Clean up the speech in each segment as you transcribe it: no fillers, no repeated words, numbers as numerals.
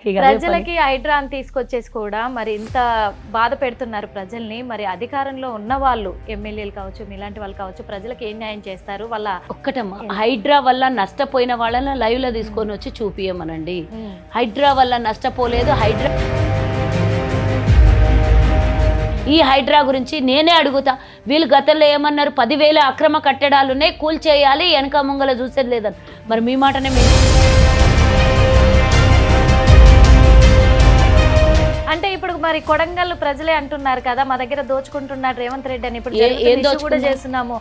ప్రజలకి హైడ్రాన్ తీసుకొచ్చేసి కూడా మరి ఇంత బాధ పెడుతున్నారు ప్రజల్ని. మరి అధికారంలో ఉన్న వాళ్ళు ఎమ్మెల్యేలు కావచ్చు, ఇలాంటి వాళ్ళు కావచ్చు, ప్రజలకు ఏం న్యాయం చేస్తారు? వాళ్ళ ఒక్కటమ్మా, హైడ్రా వల్ల నష్టపోయిన వాళ్ళని లైవ్ లో తీసుకొని వచ్చి చూపియమనండి. హైడ్రా వల్ల నష్టపోలేదు. ఈ హైడ్రా గురించి నేనే అడుగుతా. వీళ్ళు గతంలో ఏమన్నారు? 10,000 అక్రమ కట్టడాలు ఉన్నాయి, కూల్చేయాలి, వెనక ముంగల చూసేది లేదని. మరి మీ మాటనే అంటే ఇప్పుడు మరి కొడంగల్ ప్రజలే అంటున్నారు కదా, మా దగ్గర దోచుకుంటున్నాడు రేవంత్ రెడ్డి అని. ఇప్పుడు కూడా చేస్తున్నాము,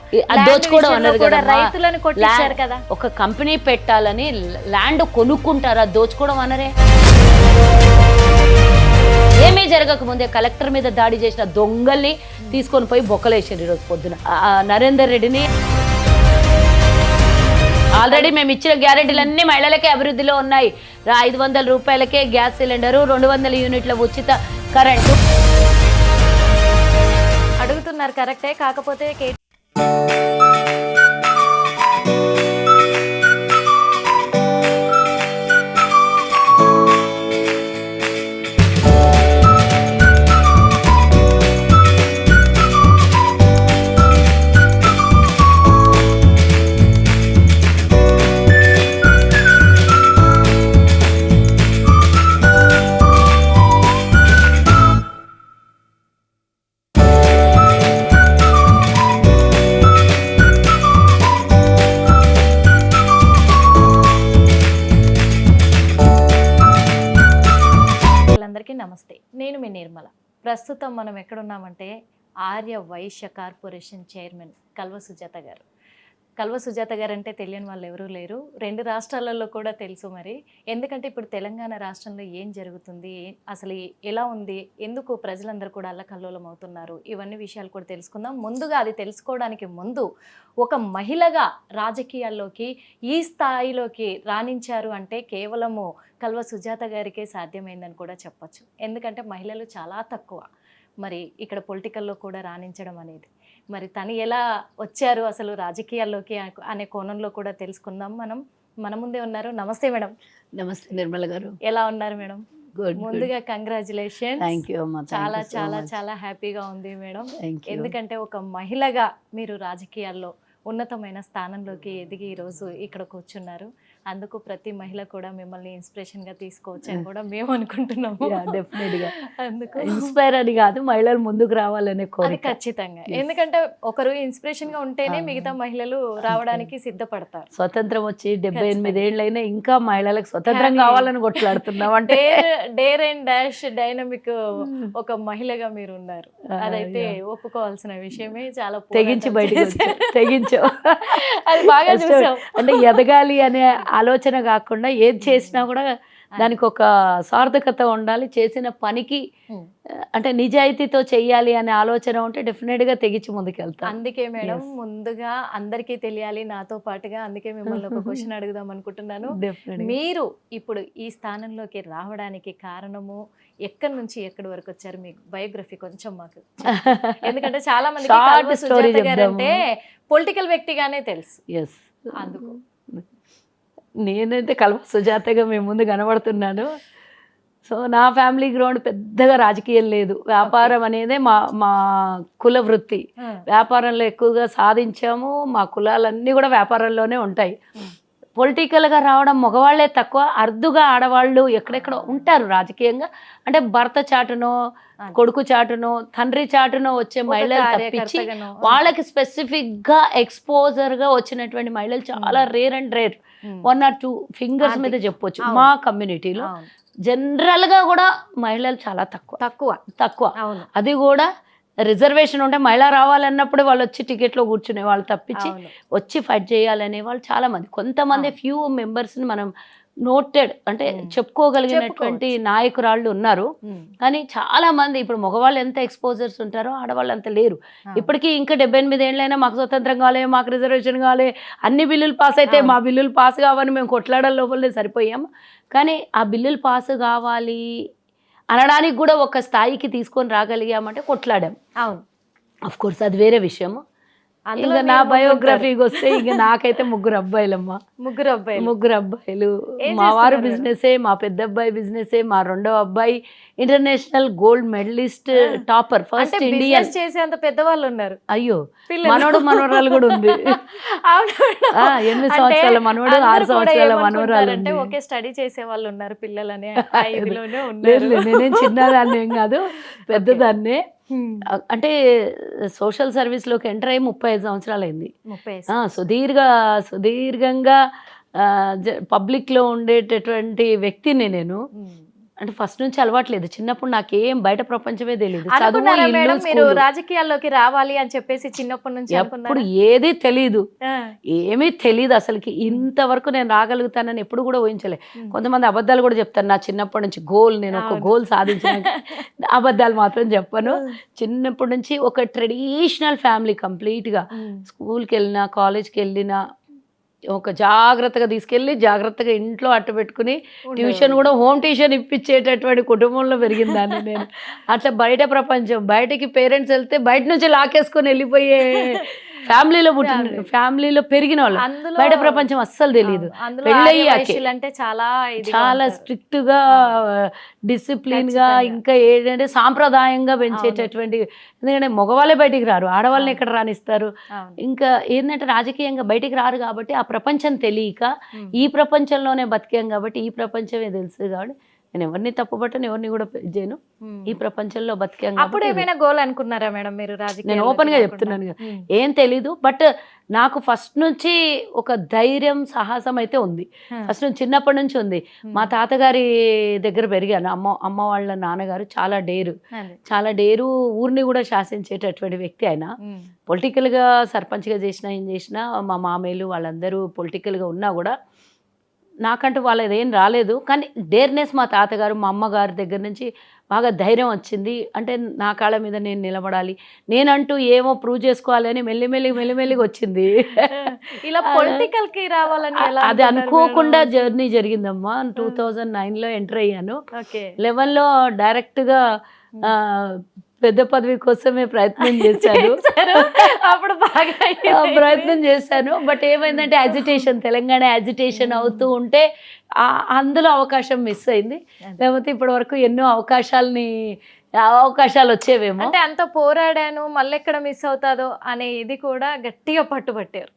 దోచుకోవడం అన్నారు కదా, రైతులను కొట్టించారు కదా. ఒక కంపెనీ పెట్టాలని ల్యాండ్ కొనుక్కుంటారా? దోచుకోవడం అనరే. ఏమీ జరగక ముందే కలెక్టర్ మీద దాడి చేసిన దొంగల్ని తీసుకొని పోయి బొక్కలేసారు ఈరోజు పొద్దున. నరేందర్ రెడ్డిని ఆల్రెడీ మేము ఇచ్చిన గ్యారెంటీలన్నీ మహిళలకే అభివృద్ధిలో ఉన్నాయి. 500 రూపాయలకే గ్యాస్ సిలిండరు, 200 యూనిట్ల ఉచిత కరెంటు అడుగుతున్నారు. కరెక్టే, కాకపోతే నమస్తే, నేను మీ నిర్మల. ప్రస్తుతం మనం ఎక్కడున్నామంటే ఆర్య వైశ్య కార్పొరేషన్ చైర్మన్ కల్వ సుజాత గారు. కల్వ సుజాత గారు అంటే తెలియని వాళ్ళు ఎవరూ లేరు. 2 రాష్ట్రాలలో కూడా తెలుసు. మరి ఎందుకంటే ఇప్పుడు తెలంగాణ రాష్ట్రంలో ఏం జరుగుతుంది, అసలు ఎలా ఉంది, ఎందుకు ప్రజలందరూ కూడా అల్లకల్లోలం అవుతున్నారు, ఇవన్నీ విషయాలు కూడా తెలుసుకుందాం. ముందుగా అది తెలుసుకోవడానికి ముందు ఒక మహిళగా రాజకీయాల్లోకి ఈ స్థాయిలోకి రాణించారు అంటే కేవలము కల్వ సుజాత గారికే సాధ్యమైందని కూడా చెప్పచ్చు. ఎందుకంటే మహిళలు చాలా తక్కువ మరి ఇక్కడ పొలిటికల్లో కూడా రాణించడం అనేది. మరి తను ఎలా వచ్చారు అసలు రాజకీయాల్లోకి అనే కోణంలో కూడా తెలుసుకుందాం. మన ముందే ఉన్నారు. నమస్తే మేడం. నమస్తే నిర్మల గారు, ఎలా ఉన్నారు మేడం? ముందుగా కంగ్రాచులేషన్. చాలా చాలా చాలా హ్యాపీగా ఉంది మేడం. ఎందుకంటే ఒక మహిళగా మీరు రాజకీయాల్లో ఉన్నతమైన స్థానంలోకి ఎదిగి ఈరోజు ఇక్కడ కూర్చున్నారు. అందుకు ప్రతి మహిళ కూడా మిమ్మల్ని ఇన్స్పిరేషన్ గా తీసుకోవచ్చు అని కూడా మేము అనుకుంటున్నాము. డెఫినెట్గా అందుకు ఇన్స్పైర్ అని కాదు, మహిళలు ముందుకు రావాలనే కోరిక ఖచ్చితంగా. ఎందుకంటే ఒకరు ఇన్స్పిరేషన్ గా ఉంటేనే మిగతా మహిళలు రావడానికి సిద్ధపడతారు. స్వతంత్రం వచ్చి 78 ఏళ్ళైనా ఇంకా మహిళలకు స్వతంత్రం కావాలని కొట్లాడుతున్నాం. అంటే డేర్ అండ్ డాష్ డైనమిక్ ఒక మహిళగా మీరు ఉన్నారు. అదైతే ఒప్పుకోవాల్సిన విషయమే. చాలా తెగించి బయటకు తెగించాం. అది బాగా చూసాం. అంటే ఎదగాలి అనే ఆలోచన కాకుండా ఏది చేసినా కూడా దానికి ఒక సార్థకత ఉండాలి. చేసిన పనికి అంటే నిజాయితీతో చెయ్యాలి అనే ఆలోచన ఉంటే డెఫినెట్గా తెగించి ముందుకెళ్తాం. అందుకే మేడం ముందుగా అందరికీ తెలియాలి నాతో పాటుగా, అందుకే మిమ్మల్ని ఒక క్వశ్చన్ అడుగుదాం అనుకుంటున్నాను. మీరు ఇప్పుడు ఈ స్థానంలోకి రావడానికి కారణము, ఎక్కడి నుంచి ఎక్కడి వరకు వచ్చారు, మీ బయోగ్రఫీ కొంచెం మాకు. ఎందుకంటే చాలా మంది సుజాత గారు అంటే పొలిటికల్ వ్యక్తిగానే తెలుసు. అందుకు నేనైతే కల్వ సుజాతగా మేము ముందు కనబడుతున్నాను. సో నా ఫ్యామిలీ గ్రౌండ్ పెద్దగా రాజకీయం లేదు. వ్యాపారం అనేది మా కుల వృత్తి. వ్యాపారంలో ఎక్కువగా సాధించాము. మా కులాలన్నీ కూడా వ్యాపారంలోనే ఉంటాయి. పొలిటికల్గా రావడం మగవాళ్లే తక్కువ, అరుదుగా ఆడవాళ్ళు ఎక్కడెక్కడ ఉంటారు రాజకీయంగా. అంటే భర్త చాటునో, కొడుకు చాటునో, తండ్రి చాటునో వచ్చే మహిళలు తప్పించి వాళ్ళకి స్పెసిఫిక్గా ఎక్స్పోజర్గా వచ్చినటువంటి మహిళలు చాలా rare and rare. 1 or 2 fingers మీద చెప్పొచ్చు. మా కమ్యూనిటీలో జనరల్గా కూడా మహిళలు చాలా తక్కువ. అది కూడా రిజర్వేషన్ ఉంటే మహిళ రావాలన్నప్పుడు వాళ్ళు వచ్చి టికెట్లో కూర్చునే వాళ్ళు తప్పించి వచ్చి ఫైట్ చేయాలనే వాళ్ళు చాలా మంది. కొంతమంది ఫ్యూ మెంబర్స్ని మనం నోటెడ్ అంటే చెప్పుకోగలిగినటువంటి నాయకురాళ్ళు ఉన్నారు. కానీ చాలా మంది ఇప్పుడు మగవాళ్ళు ఎంత ఎక్స్పోజర్స్ ఉంటారో ఆడవాళ్ళు అంత లేరు. ఇప్పటికీ ఇంకా 78 ఏళ్ళైనా మాకు స్వతంత్రం కావాలి, మాకు రిజర్వేషన్ కావాలి, అన్ని బిల్లులు పాస్ అయితే మా బిల్లులు పాస్ కావాలని మేము కొట్లాడడం లోపలే సరిపోయాము. కానీ ఆ బిల్లులు పాస్ కావాలి అనడానికి కూడా ఒక స్థాయికి తీసుకొని రాగలిగామంటే కొట్లాడాం. అవును, అఫ్ కోర్స్ అది వేరే విషయము. అందులో ఇంకా నా మీరు ముందుంటారు. బయోగ్రఫీకి వస్తే ఇంకా నాకైతే ముగ్గురు అబ్బాయిలమ్మా. ముగ్గురు అబ్బాయిలు ముగ్గురు అబ్బాయిలు. ఏం మా వారు చేస్తున్నారు మేడం? బిజినెసే, మా పెద్ద అబ్బాయి బిజినెసే, మా రెండో అబ్బాయి ఇంటర్నేషనల్ గోల్డ్ మెడలిస్ట్, టాపర్, అంటే ఫస్ట్ ఇండియన్. బిజినెస్ చేసేంత పెద్దవాళ్ళు ఉన్నారు అయ్యో, పిల్లలు. మనవడు మనవరాలు కూడా ఉంది. అవును మేడం. 8 అంటే సంవత్సరాల మనవడు, అందరూ 6 కూడా సంవత్సరాల మనవరాలు ఏమనుకుంటారంటే ఉంది. ఒకే స్టడీ చేసే వాళ్ళు ఉన్నారు పిల్లలని, ఆ ఇదిలోనే లేదు ఉన్నారు. లేదు, నేనేం చిన్నదాన్ని ఏం కాదు, పెద్దదాన్నే. హ్మ్. అంటే సోషల్ సర్వీస్లోకి ఎంటర్ అయ్యి 35 సంవత్సరాలు అయింది. 30 సుదీర్ఘంగా పబ్లిక్లో ఉండేటటువంటి వ్యక్తిని నేను. అంటే ఫస్ట్ నుంచి అలవాట్లేదు. చిన్నప్పుడు నాకేం బయట ప్రపంచమే తెలియదు. చదువు, అనుకున్నారా ఇల్లు, మేడం మీరు స్కూలు, రాజకీయాల్లోకి రావాలి అని చెప్పేసి చిన్నప్పటి నుంచి ఎప్పుడు అనుకున్నారా? ఏది తెలీదు. ఆ. ఏమీ తెలీదు అసలుకి. ఇంతవరకు నేను రాగలుగుతానని ఎప్పుడు కూడా ఊహించలే. ఉమ్. కొంతమంది అబద్ధాలు కూడా చెప్తారు. నా చిన్నప్పటి నుంచి గోల్, నేను ఒక అవును. గోల్ సాధించిన అబద్ధాలు మాత్రం చెప్పను. చిన్నప్పటి నుంచి ఒక ట్రెడిషనల్ ఫ్యామిలీ కంప్లీట్గా. ఉమ్. స్కూల్కి వెళ్ళినా, కాలేజ్కి వెళ్ళినా ఒక జాగ్రత్తగా తీసుకెళ్ళి జాగ్రత్తగా ఇంట్లో అట్టు పెట్టుకుని ట్యూషన్ కూడా హోమ్ ట్యూషన్ ఇప్పించేటటువంటి కుటుంబంలో పెరిగిందాన్ని నేను. అట్లా బయట ప్రపంచం, బయటకి పేరెంట్స్ వెళ్తే బయట నుంచి లాకేసుకొని వెళ్ళిపోయే ఫ్యామిలీలో పుట్టిన, ఫ్యామిలీలో పెరిగిన వాళ్ళు. అందులో బయట ప్రపంచం అస్సలు తెలియదు. అందులో పెళ్ళయ్యాకే ఆర్యవైశ్యులు అంటే చాలా ఇదిగా చాలా ఉంటారు. స్ట్రిక్ట్ గా, డిసిప్లిన్ గా, ఖచ్చితంగా. ఇంకా ఏంటంటే సాంప్రదాయంగా పెంచేటటువంటి. ఎందుకంటే మగవాళ్ళే బయటికి రారు, ఆడవాళ్ళని ఎక్కడ రానిస్తారు. అవును. ఇంకా ఏంటంటే రాజకీయంగా బయటికి రారు కాబట్టి ఆ ప్రపంచం తెలియక ఉమ్. ఈ ప్రపంచంలోనే బతికాం కాబట్టి ఈ ప్రపంచమే తెలుసు కాబట్టి నేను ఎవరిని తప్పుపట్టను, ఎవరిని కూడా చేయను. ఉమ్. ఈ ప్రపంచంలో బతికాం అప్పుడు కాబట్టి ఏమైనా గోల్ అనుకున్నారా మేడం మీరు నేను రాజకీయాల్లోకి ఓపెన్ గా రాకుండా? చెప్తున్నాను కదా. ఉమ్. ఏం తెలీదు, బట్ నాకు ఫస్ట్ నుంచి ఒక ధైర్యం, సాహసం అయితే ఉంది. ఆ. ఫస్ట్ నుంచి చిన్నప్పటి నుంచి ఉంది. మా తాతగారి దగ్గర పెరిగాను. అమ్మ వాళ్ళ నాన్నగారు చాలా డేరు, అదే. చాలా డేరు, ఊరిని కూడా శాసించేటటువంటి వ్యక్తి ఆయన. ఉమ్. పొలిటికల్గా సర్పంచ్గా చేసినా, ఏం చేసినా, మా మామయ్యలు వాళ్ళందరూ పొలిటికల్గా ఉన్నా కూడా నాకంటూ వాళ్ళది ఏం రాలేదు. కానీ డేర్నెస్ మా తాతగారు, మా అమ్మగారి దగ్గర నుంచి బాగా ధైర్యం వచ్చింది. అంటే నా కాళ్ళ మీద నేను నిలబడాలి, నేనంటూ ఏమో ప్రూవ్ చేసుకోవాలి అని మెల్లిమెల్లిగా వచ్చింది. ఇలా పొలిటికల్ కి రావాలని ఎలా అది అనుకున్నారు అనుకోకుండా మేడం? జర్నీ జరిగిందమ్మా. 2009లో ఎంటర్ అయ్యాను. ఓకే. 11లో డైరెక్ట్గా పెద్ద పదవి కోసమే ప్రయత్నం చేశాను. చేశారు. అప్పుడు బాగా ప్రయత్నం చేశాను. బట్ ఏమైందంటే అజిటేషన్, తెలంగాణ అజిటేషన్ అవుతూ ఉంటే అందులో అవకాశం మిస్ అయింది. లేకపోతే ఇప్పటి వరకు ఎన్నో అవకాశాలు వచ్చేవేమో. అంటే అంత పోరాడాను మళ్ళీ ఎక్కడ మిస్ అవుతాదో అనే ఇది కూడా గట్టిగా పట్టుబట్టారు.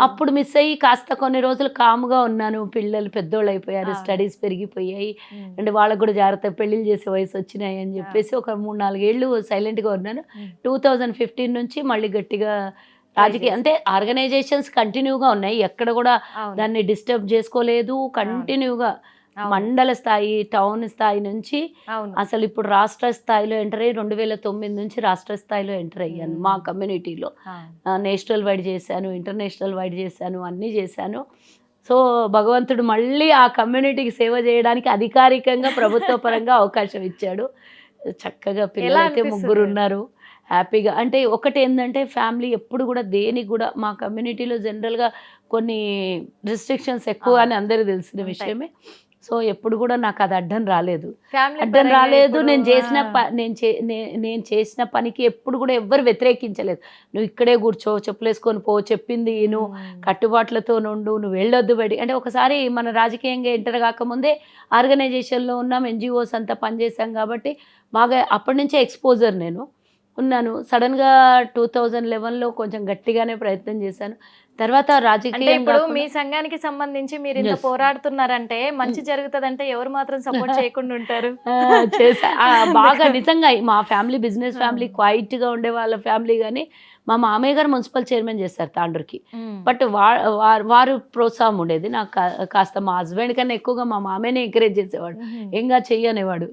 అప్పుడు మిస్ అయ్యి కాస్త కొన్ని రోజులు కాముగా ఉన్నాను. పిల్లలు పెద్దోళ్ళు అయిపోయారు, అవును. స్టడీస్ పెరిగిపోయాయి, అంటే వాళ్ళకు కూడా జాగ్రత్త పెళ్లిళ్ళు చేసే వయసు వచ్చినాయి అని చెప్పేసి ఒక 3-4 ఏళ్ళు సైలెంట్గా ఉన్నాను. 2015 నుంచి మళ్ళీ గట్టిగా రాజకీయ, అంటే ఆర్గనైజేషన్స్ కంటిన్యూగా ఉన్నాయి, ఎక్కడ కూడా అవును. దాన్ని డిస్టర్బ్ చేసుకోలేదు. కంటిన్యూగా అవును. మండల స్థాయి, టౌన్ స్థాయి నుంచి అవును. అసలు ఇప్పుడు రాష్ట్ర స్థాయిలో ఎంటర్ అయ్యి 2009 నుంచి రాష్ట్ర స్థాయిలో ఎంటర్ అయ్యాను. మా కమ్యూనిటీలో నేషనల్ వైడ్ చేశాను, ఇంటర్నేషనల్ వైడ్ చేశాను, అన్నీ చేశాను. సో భగవంతుడు మళ్ళీ ఆ కమ్యూనిటీకి సేవ చేయడానికి అధికారికంగా ప్రభుత్వ పరంగా అవకాశం ఇచ్చాడు. చక్కగా పిల్లలైతే అనిపిస్తుంది? 3 ఉన్నారు, హ్యాపీగా. అంటే ఒకటి ఏంటంటే ఫ్యామిలీ ఎప్పుడు కూడా దేనికి కూడా, మా కమ్యూనిటీలో జనరల్గా కొన్ని రిస్ట్రిక్షన్స్ ఎక్కువ అని అందరికీ తెలిసిన ఉంటాయి. విషయమే. సో ఎప్పుడు కూడా నాకు అది అడ్డం రాలేదు. ఫ్యామిలీ అడ్డం పరంగా రాలేదు. ఇప్పుడు, నేను చేసిన పనికి ఎప్పుడు కూడా ఎవ్వరు వ్యతిరేకించలేదు. నువ్వు ఇక్కడే కూర్చో, చెప్పులేసుకొని పో, చెప్పింది నువ్వు కట్టుబాట్లతో నుండు, నువ్వు వెళ్ళొద్దు బయటికి. అంటే ఒకసారి మన రాజకీయంగా ఎంటర్ కాకముందే ఆర్గనైజేషన్లో ఉన్నాం, ఎన్జిఓస్ అంతా పనిచేసాం కాబట్టి బాగా అప్పటి నుంచే ఎక్స్పోజర్ నేను ఉన్నాను. సడన్గా 2011లో కొంచెం గట్టిగానే ప్రయత్నం చేశాను. తర్వాత అంటే రాజకీయం ఇప్పుడు కాకుండా- మీ సంఘానికి సంబంధించి మీరు ఇంత Yes. పోరాడుతున్నారంటే మంచి జరుగుతుందంటే ఎవరు మాత్రం సపోర్ట్ చేయకుండా ఉంటారు? చేసా బాగా నిజంగా మా ఫ్యామిలీ బిజినెస్ ఫ్యామిలీ, క్వైట్గా ఉండే వాళ్ళ ఫ్యామిలీ. కానీ మా మామయ్య గారు మున్సిపల్ చైర్మన్ చేస్తారు తాండూరుకి. బట్ వారు ప్రోత్సాహం ఉండేది నాకు కాస్త. మా హస్బెండ్ కన్నా ఎక్కువగా మా మామయ్యనే ఎంకరేజ్ చేసేవాడు, ఏంగా చెయ్యనేవాడు.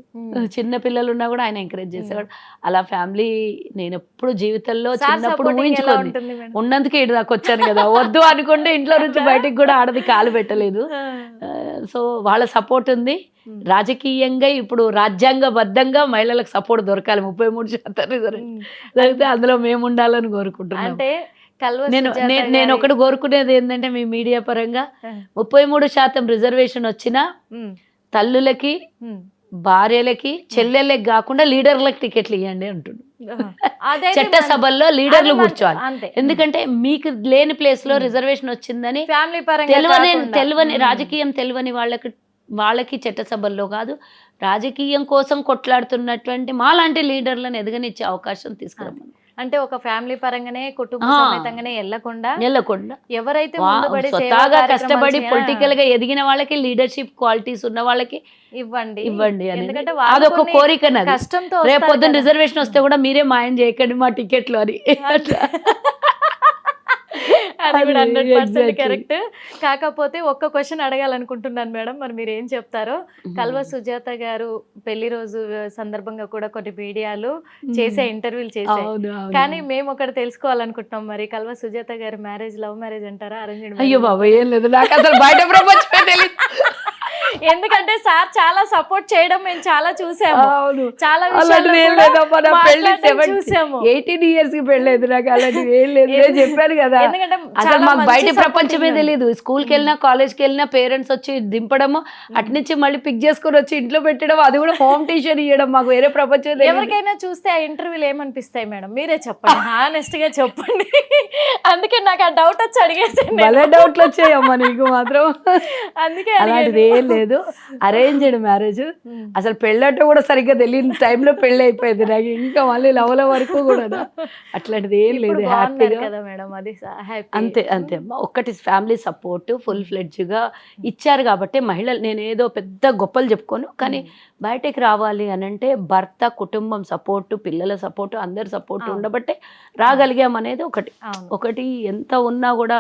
చిన్న పిల్లలు ఉన్నా కూడా ఆయన ఎంకరేజ్ చేసేవాడు. అలా ఫ్యామిలీ నేను ఎప్పుడు జీవితంలో చిన్నప్పుడు ఊహించుకోండి, ఉన్నందుకే ఇటు దాకా వచ్చాను కదా. వద్దు అనుకుంటే ఇంట్లో నుంచి బయటికి కూడా ఆడది కాలు పెట్టలేదు. సో వాళ్ళ సపోర్ట్ ఉంది. రాజకీయంగా ఇప్పుడు రాజ్యాంగబద్ధంగా మహిళలకు సపోర్ట్ దొరకాలి. 33% జరిగితే అందులో మేము ఉండాలని కోరుకుంటున్నాను. అంటే నేను ఒకటి కోరుకునేది ఏంటంటే మీ మీడియా పరంగా 33% రిజర్వేషన్ వచ్చినా తల్లులకి భార్యలకి చెల్లెళ్ళకి కాకుండా లీడర్లకు టికెట్లు ఇవ్వండి అంటుండు. అదైతే చట్ట సభల్లో లీడర్లు అది కూర్చోవాలి. అంతే. ఎందుకంటే మీకు లేని ప్లేస్ లో రిజర్వేషన్ వచ్చిందని ఫ్యామిలీ పరంగా తెలియని రాజకీయం తెలియని వాళ్ళకి చట్టసభల్లో కాదు, రాజకీయం కోసం కొట్లాడుతున్నటువంటి మాలాంటి లీడర్లను ఎదగనిచ్చే అవకాశం తీసుకురామని. అంటే ఒక ఫ్యామిలీ పరంగానే కుటుంబ సమేతంగానే వెళ్ళకుండా ఎవరైతే ముందుబడి సేవా స్వతహాగా కార్యక్రమాలు కష్టపడి పొలిటికల్ గా ఎదిగిన వాళ్ళకి, లీడర్షిప్ క్వాలిటీస్ ఉన్న వాళ్ళకి ఇవ్వండి అని. ఎందుకంటే అదొక కోరిక నాది. కష్టంతో రేపు పొద్దున్న రిజర్వేషన్ వస్తే కూడా మీరే మాయం చేయకండి మా టికెట్లు అని. అది కూడా 100% Exactly. కరెక్ట్. కాకపోతే ఒక్క క్వశ్చన్ అడగాలనుకుంటున్నాను మేడం, మరి మీరు ఏం చెప్తారో. కల్వ సుజాత గారు పెళ్లి రోజు సందర్భంగా కూడా కొన్ని మీడియాలు చేసే ఇంటర్వ్యూలు చేశాయి. కానీ మేము ఒకటి తెలుసుకోవాలనుకుంటున్నాం, మరి కల్వ సుజాత గారి మ్యారేజ్ లవ్ మ్యారేజ్ అంటారా, అరేంజ్డ్? అయ్యో బాబా, ఏం లేదు, నాకు అసలు బయట ప్రపంచమే తెలియదు. ఎందుకంటే సార్ చాలా సపోర్ట్ చేయడం మేము చాలా చూసాము, చాలా అలాంటిది ఏం లేదమ్మా, నా పెళ్లి చూసాము. 18 years కి పెళ్ళలేదు నాకు, అలాంటిది ఏం లేదు. నేను చెప్పాను కదా, ఎందుకంటే అసలు మాకు బయట ప్రపంచమే తెలియదు. స్కూల్కి వెళ్ళినా కాలేజ్కి వెళ్ళినా పేరెంట్స్ వచ్చి దింపడము, అట్నుంచి మళ్ళీ పిక్ చేసుకొని వచ్చి ఇంట్లో పెట్టడం, అది కూడా హోమ్ ట్యూషన్ ఇవ్వడం, మాకు వేరే ప్రపంచం తెలియదు. ఎవరికైనా చూస్తే ఆ ఇంటర్వ్యూలు ఏమనిపిస్తాయి మేడం, మీరే చెప్పండి, హానెస్ట్ గా చెప్పండి. అందుకే నాకు ఆ డౌట్ వచ్చి అడిగేసాను. భలే డౌట్లు వచ్చాయమ్మా నీకు మాత్రం. అందుకే అలాంటిది ఏం లేదు, అరేంజ్డ్ మ్యారేజ్. అసలు పెళ్ళంటే కూడా సరిగ్గా తెలియని టైంలో పెళ్ళి అయిపోయింది నాకు, ఇంకా మళ్ళీ లవ్ల వరకు కూడా అట్లాంటిది ఏం లేదు. హ్యాపీగా కదా మేడం, అది అంతే అంతే అమ్మా. ఒక్కటి ఫ్యామిలీ సపోర్ట్ ఫుల్ ఫ్లెడ్జ్గా ఇచ్చారు కాబట్టి మహిళలు, నేను ఏదో పెద్ద గొప్పలు చెప్పుకోను, కానీ బయటకు రావాలి అని అంటే భర్త, కుటుంబం సపోర్టు, పిల్లల సపోర్టు, అందరి సపోర్టు ఉండబట్టే రాగలిగాం అనేది ఒకటి. ఎంత ఉన్నా కూడా,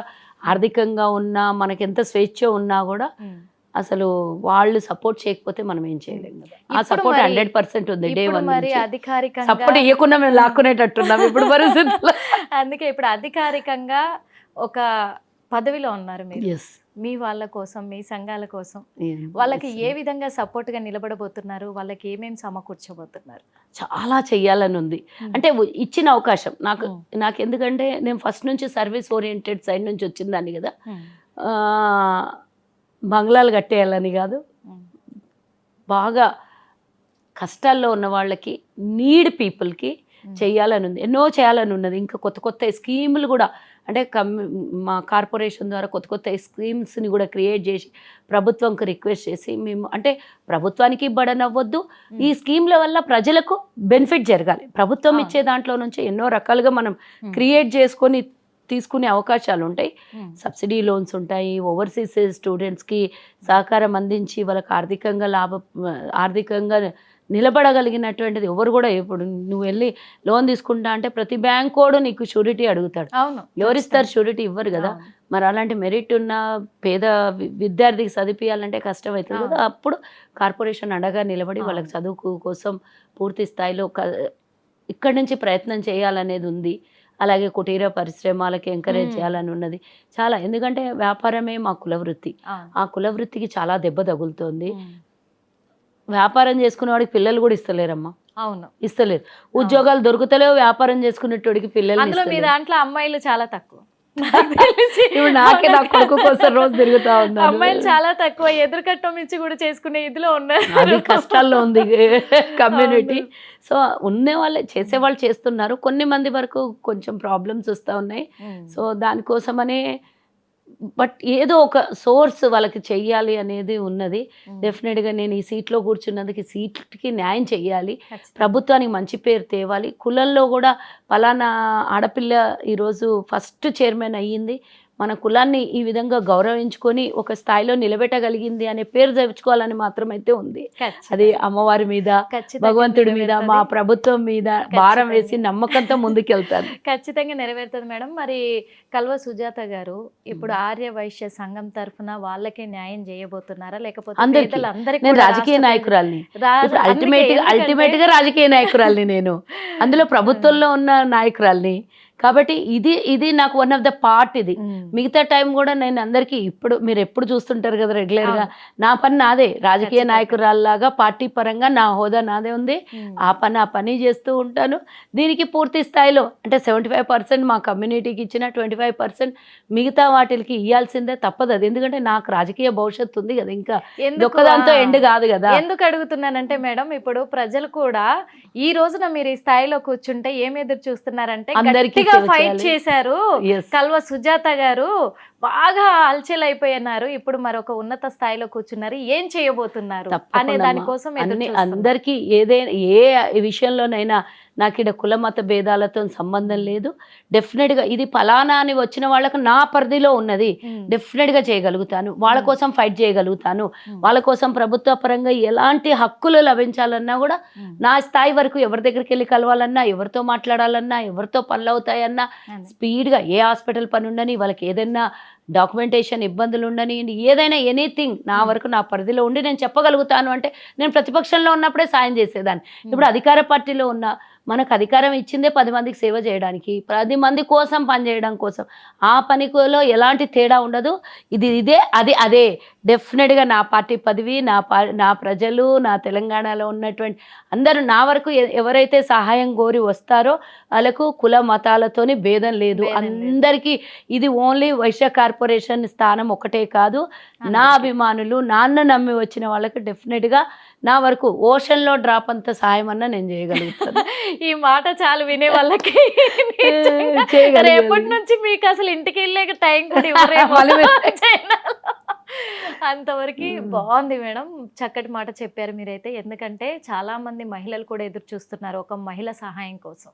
ఆర్థికంగా ఉన్నా, మనకి ఎంత స్వేచ్ఛ ఉన్నా కూడా, అసలు వాళ్ళు సపోర్ట్ చేయకపోతే మనం ఏం చేయలేము కదా. ఆ సపోర్ట్ 100% ఉంది. డే 1 మరి అధికారికంగా సపోర్ట్ ఇవ్వకుండా మేము లాక్కునేటట్టున్నాం ఇప్పుడు పరిస్థితుల్లో. అందుకే ఇప్పుడు అధికారికంగా ఒక పదవిలో ఉన్నారు మీరు. మీ వాళ్ళ కోసం, మీ సంఘాల కోసం వాళ్ళకి ఏ విధంగా సపోర్ట్ గా నిలబడబోతున్నారు, వాళ్ళకి ఏమేమి సమకూర్చబోతున్నారు? చాలా చెయ్యాలని ఉంది. అంటే ఇచ్చిన అవకాశం నాకు ఎందుకంటే నేను ఫస్ట్ నుంచి సర్వీస్ ఓరియంటెడ్ సైడ్ నుంచి వచ్చిందాన్ని కదా. బంగ్లాలు కట్టేయాలని కాదు, బాగా కష్టాల్లో ఉన్న వాళ్ళకి, నీడ్ పీపుల్కి చెయ్యాలని ఉంది, ఎన్నో చేయాలని ఉన్నది. ఇంకా కొత్త కొత్త స్కీములు కూడా, అంటే మా కార్పొరేషన్ ద్వారా కొత్త కొత్త స్కీమ్స్ని కూడా క్రియేట్ చేసి ప్రభుత్వంకి రిక్వెస్ట్ చేసి, మేము అంటే ప్రభుత్వానికి బడన్ అవ్వద్దు, ఈ స్కీమ్ల వల్ల ప్రజలకు బెనిఫిట్ జరగాలి. ప్రభుత్వం ఇచ్చే దాంట్లో నుంచి ఎన్నో రకాలుగా మనం క్రియేట్ చేసుకొని తీసుకునే అవకాశాలు ఉంటాయి. సబ్సిడీ లోన్స్ ఉంటాయి, ఓవర్సీస్ స్టూడెంట్స్కి సహకారం అందించి వాళ్ళకి ఆర్థికంగా నిలబడగలిగినటువంటిది. ఎవరు కూడా ఇప్పుడు నువ్వు వెళ్ళి లోన్ తీసుకుంటా అంటే ప్రతి బ్యాంక్ కూడా నీకు షూరిటీ అడుగుతాడు. ఎవరిస్తారు? షూరిటీ ఇవ్వరు కదా. మరి అలాంటి మెరిట్ ఉన్న పేద విద్యార్థికి చదివించాలంటే కష్టం అవుతుంది కదా. అప్పుడు కార్పొరేషన్ అండగా నిలబడి వాళ్ళకి చదువు కోసం పూర్తి స్థాయిలో ఇక్కడి నుంచి ప్రయత్నం చేయాలనేది ఉంది. అలాగే కుటీర పరిశ్రమలకి ఎంకరేజ్ చేయాలని ఉన్నది చాలా. ఎందుకంటే వ్యాపారమే మా కులవృత్తి, ఆ కులవృత్తికి చాలా దెబ్బ తగులుతోంది. వ్యాపారం చేసుకునే వాడికి పిల్లలు కూడా ఇస్తలేరమ్మా. ఇస్తలేరు. ఉద్యోగాలు దొరుకుతలేవు, వ్యాపారం చేసుకునేటోడికి పిల్లలు. మీ దాంట్లో అమ్మాయిలు చాలా తక్కువ. ఇప్పుడు నాకే నా కొడుకు కోసం రోజు తిరుగుతా ఉన్నారు. అమ్మాయిలు చాలా తక్కువ, ఎదురుకట్టం ఇచ్చి కూడా చేసుకునే ఇదిలో ఉన్నారు. అది కష్టాల్లో ఉంది కమ్యూనిటీ. సో ఉన్న వాళ్ళే చేసేవాళ్ళు చేస్తున్నారు, కొన్ని మంది వరకు కొంచెం ప్రాబ్లమ్స్ వస్తూ ఉన్నాయి. సో దానికోసమనే బట్ ఏదో ఒక సోర్స్ వాళ్ళకి చెయ్యాలి అనేది ఉన్నది. డెఫినెట్గా నేను ఈ సీట్లో కూర్చున్నందుకు ఈ సీట్కి న్యాయం చెయ్యాలి, ప్రభుత్వానికి మంచి పేరు తేవాలి. కులంలో కూడా పలానా ఆడపిల్ల ఈరోజు ఫస్ట్ చైర్మన్ అయ్యింది, మన కులాన్ని ఈ విధంగా గౌరవించుకొని ఒక స్థాయిలో నిలబెట్టగలిగింది అనే పేరు తెచ్చుకోవాలని మాత్రం అయితే ఉంది. అది అమ్మవారి మీద, భగవంతుడి మీద, మా ప్రభుత్వం మీద భారం వేసి నమ్మకంతో ముందుకెళ్తాను. ఖచ్చితంగా నెరవేరుతుంది మేడం. మరి కల్వ సుజాత గారు ఇప్పుడు ఆర్య వైశ్య సంఘం తరఫున వాళ్ళకే న్యాయం చేయబోతున్నారా, లేకపోతే నేను రాజకీయ నాయకురాలిని, అల్టిమేట్ గా రాజకీయ నాయకురాలిని, నేను అందులో ప్రభుత్వంలో ఉన్న నాయకురాలిని. కాబట్టి ఇది నాకు వన్ ఆఫ్ ద పార్ట్. ఇది మిగతా టైం కూడా నేను అందరికీ ఇప్పుడు మీరు ఎప్పుడు చూస్తుంటారు కదా రెగ్యులర్గా, నా పని నాదే, రాజకీయ నాయకురాల్లాగా పార్టీ పరంగా నా హోదా నాదే ఉంది. ఆ పని చేస్తూ ఉంటాను. దీనికి పూర్తి స్థాయిలో అంటే 75% మా కమ్యూనిటీకి ఇచ్చిన 25% మిగతా వాటికి ఇవ్వాల్సిందే, తప్పదు అది. ఎందుకంటే నాకు రాజకీయ భవిష్యత్తు ఉంది కదా, ఇంకా ఒక్కదాంతో ఎండ్ కాదు కదా. ఎందుకు అడుగుతున్నానంటే మేడం, ఇప్పుడు ప్రజలు కూడా ఈ రోజున మీరు ఈ స్థాయిలో కూర్చుంటే ఏం ఎదురు చూస్తున్నారంటే, గట్టిగా ఫైట్ చేశారు కల్వ సుజాత గారు, బాగా అల్చెల్ అయిపోయినారు, ఇప్పుడు మరొక ఉన్నత స్థాయిలో కూర్చున్నారు, ఏం చేయబోతున్నారు అనే దానికోసం అందరికీ ఏదైనా ఏ విషయంలోనైనా నాకు ఇక్కడ కుల మత భేదాలతో సంబంధం లేదు. డెఫినెట్గా ఇది ఫలానా అని వచ్చిన వాళ్ళకు నా పరిధిలో ఉన్నది, డెఫినెట్గా చేయగలుగుతాను, వాళ్ళ కోసం ఫైట్ చేయగలుగుతాను. వాళ్ళ కోసం ప్రభుత్వ పరంగా ఎలాంటి హక్కులు లభించాలన్నా కూడా నా స్థాయి వరకు ఎవరి దగ్గరికి వెళ్ళి కలవాలన్నా, ఎవరితో మాట్లాడాలన్నా, ఎవరితో పనులు అవుతాయన్నా స్పీడ్గా, ఏ హాస్పిటల్ పని ఉండని, వాళ్ళకి ఏదైనా డాక్యుమెంటేషన్ ఇబ్బందులు ఉండని, ఏదైనా ఎనీథింగ్ నా వరకు నా పరిధిలో ఉండి నేను చెప్పగలుగుతాను. అంటే నేను ప్రతిపక్షంలో ఉన్నప్పుడే సాయం చేసేదాన్ని. ఇప్పుడు అధికార పార్టీలో ఉన్న మనకు అధికారం ఇచ్చిందే 10 మందికి సేవ చేయడానికి, 10 మంది కోసం పనిచేయడం కోసం. ఆ పనిలో ఎలాంటి తేడా ఉండదు. ఇదే అదే డెఫినెట్గా నా పార్టీ పదవి, నా ప్రజలు, నా తెలంగాణలో ఉన్నటువంటి అందరూ నా వరకు ఎవరైతే సహాయం కోరి వస్తారో వాళ్ళకు కుల మతాలతోని భేదం లేదు. అందరికీ ఇది ఓన్లీ వైశ్య కార్పొరేషన్ స్థానం ఒకటే కాదు. నా అభిమానులు, నాన్న నమ్మి వచ్చిన వాళ్ళకి డెఫినెట్గా నా వరకు ఓషన్లో డ్రాప్ అంత సహాయం అన్నా నేను చేయగలుగుతాను. ఈ మాట చాలు వినే వాళ్ళకి. రేపటి నుంచి మీకు అసలు ఇంటికి వెళ్ళే టైం కూడా ఇవ్వరేమో. అంతవరకు బాగుంది మేడం, చక్కటి మాట చెప్పారు మీరైతే. ఎందుకంటే చాలా మంది మహిళలు కూడా ఎదురు చూస్తున్నారు ఒక మహిళ సహాయం కోసం.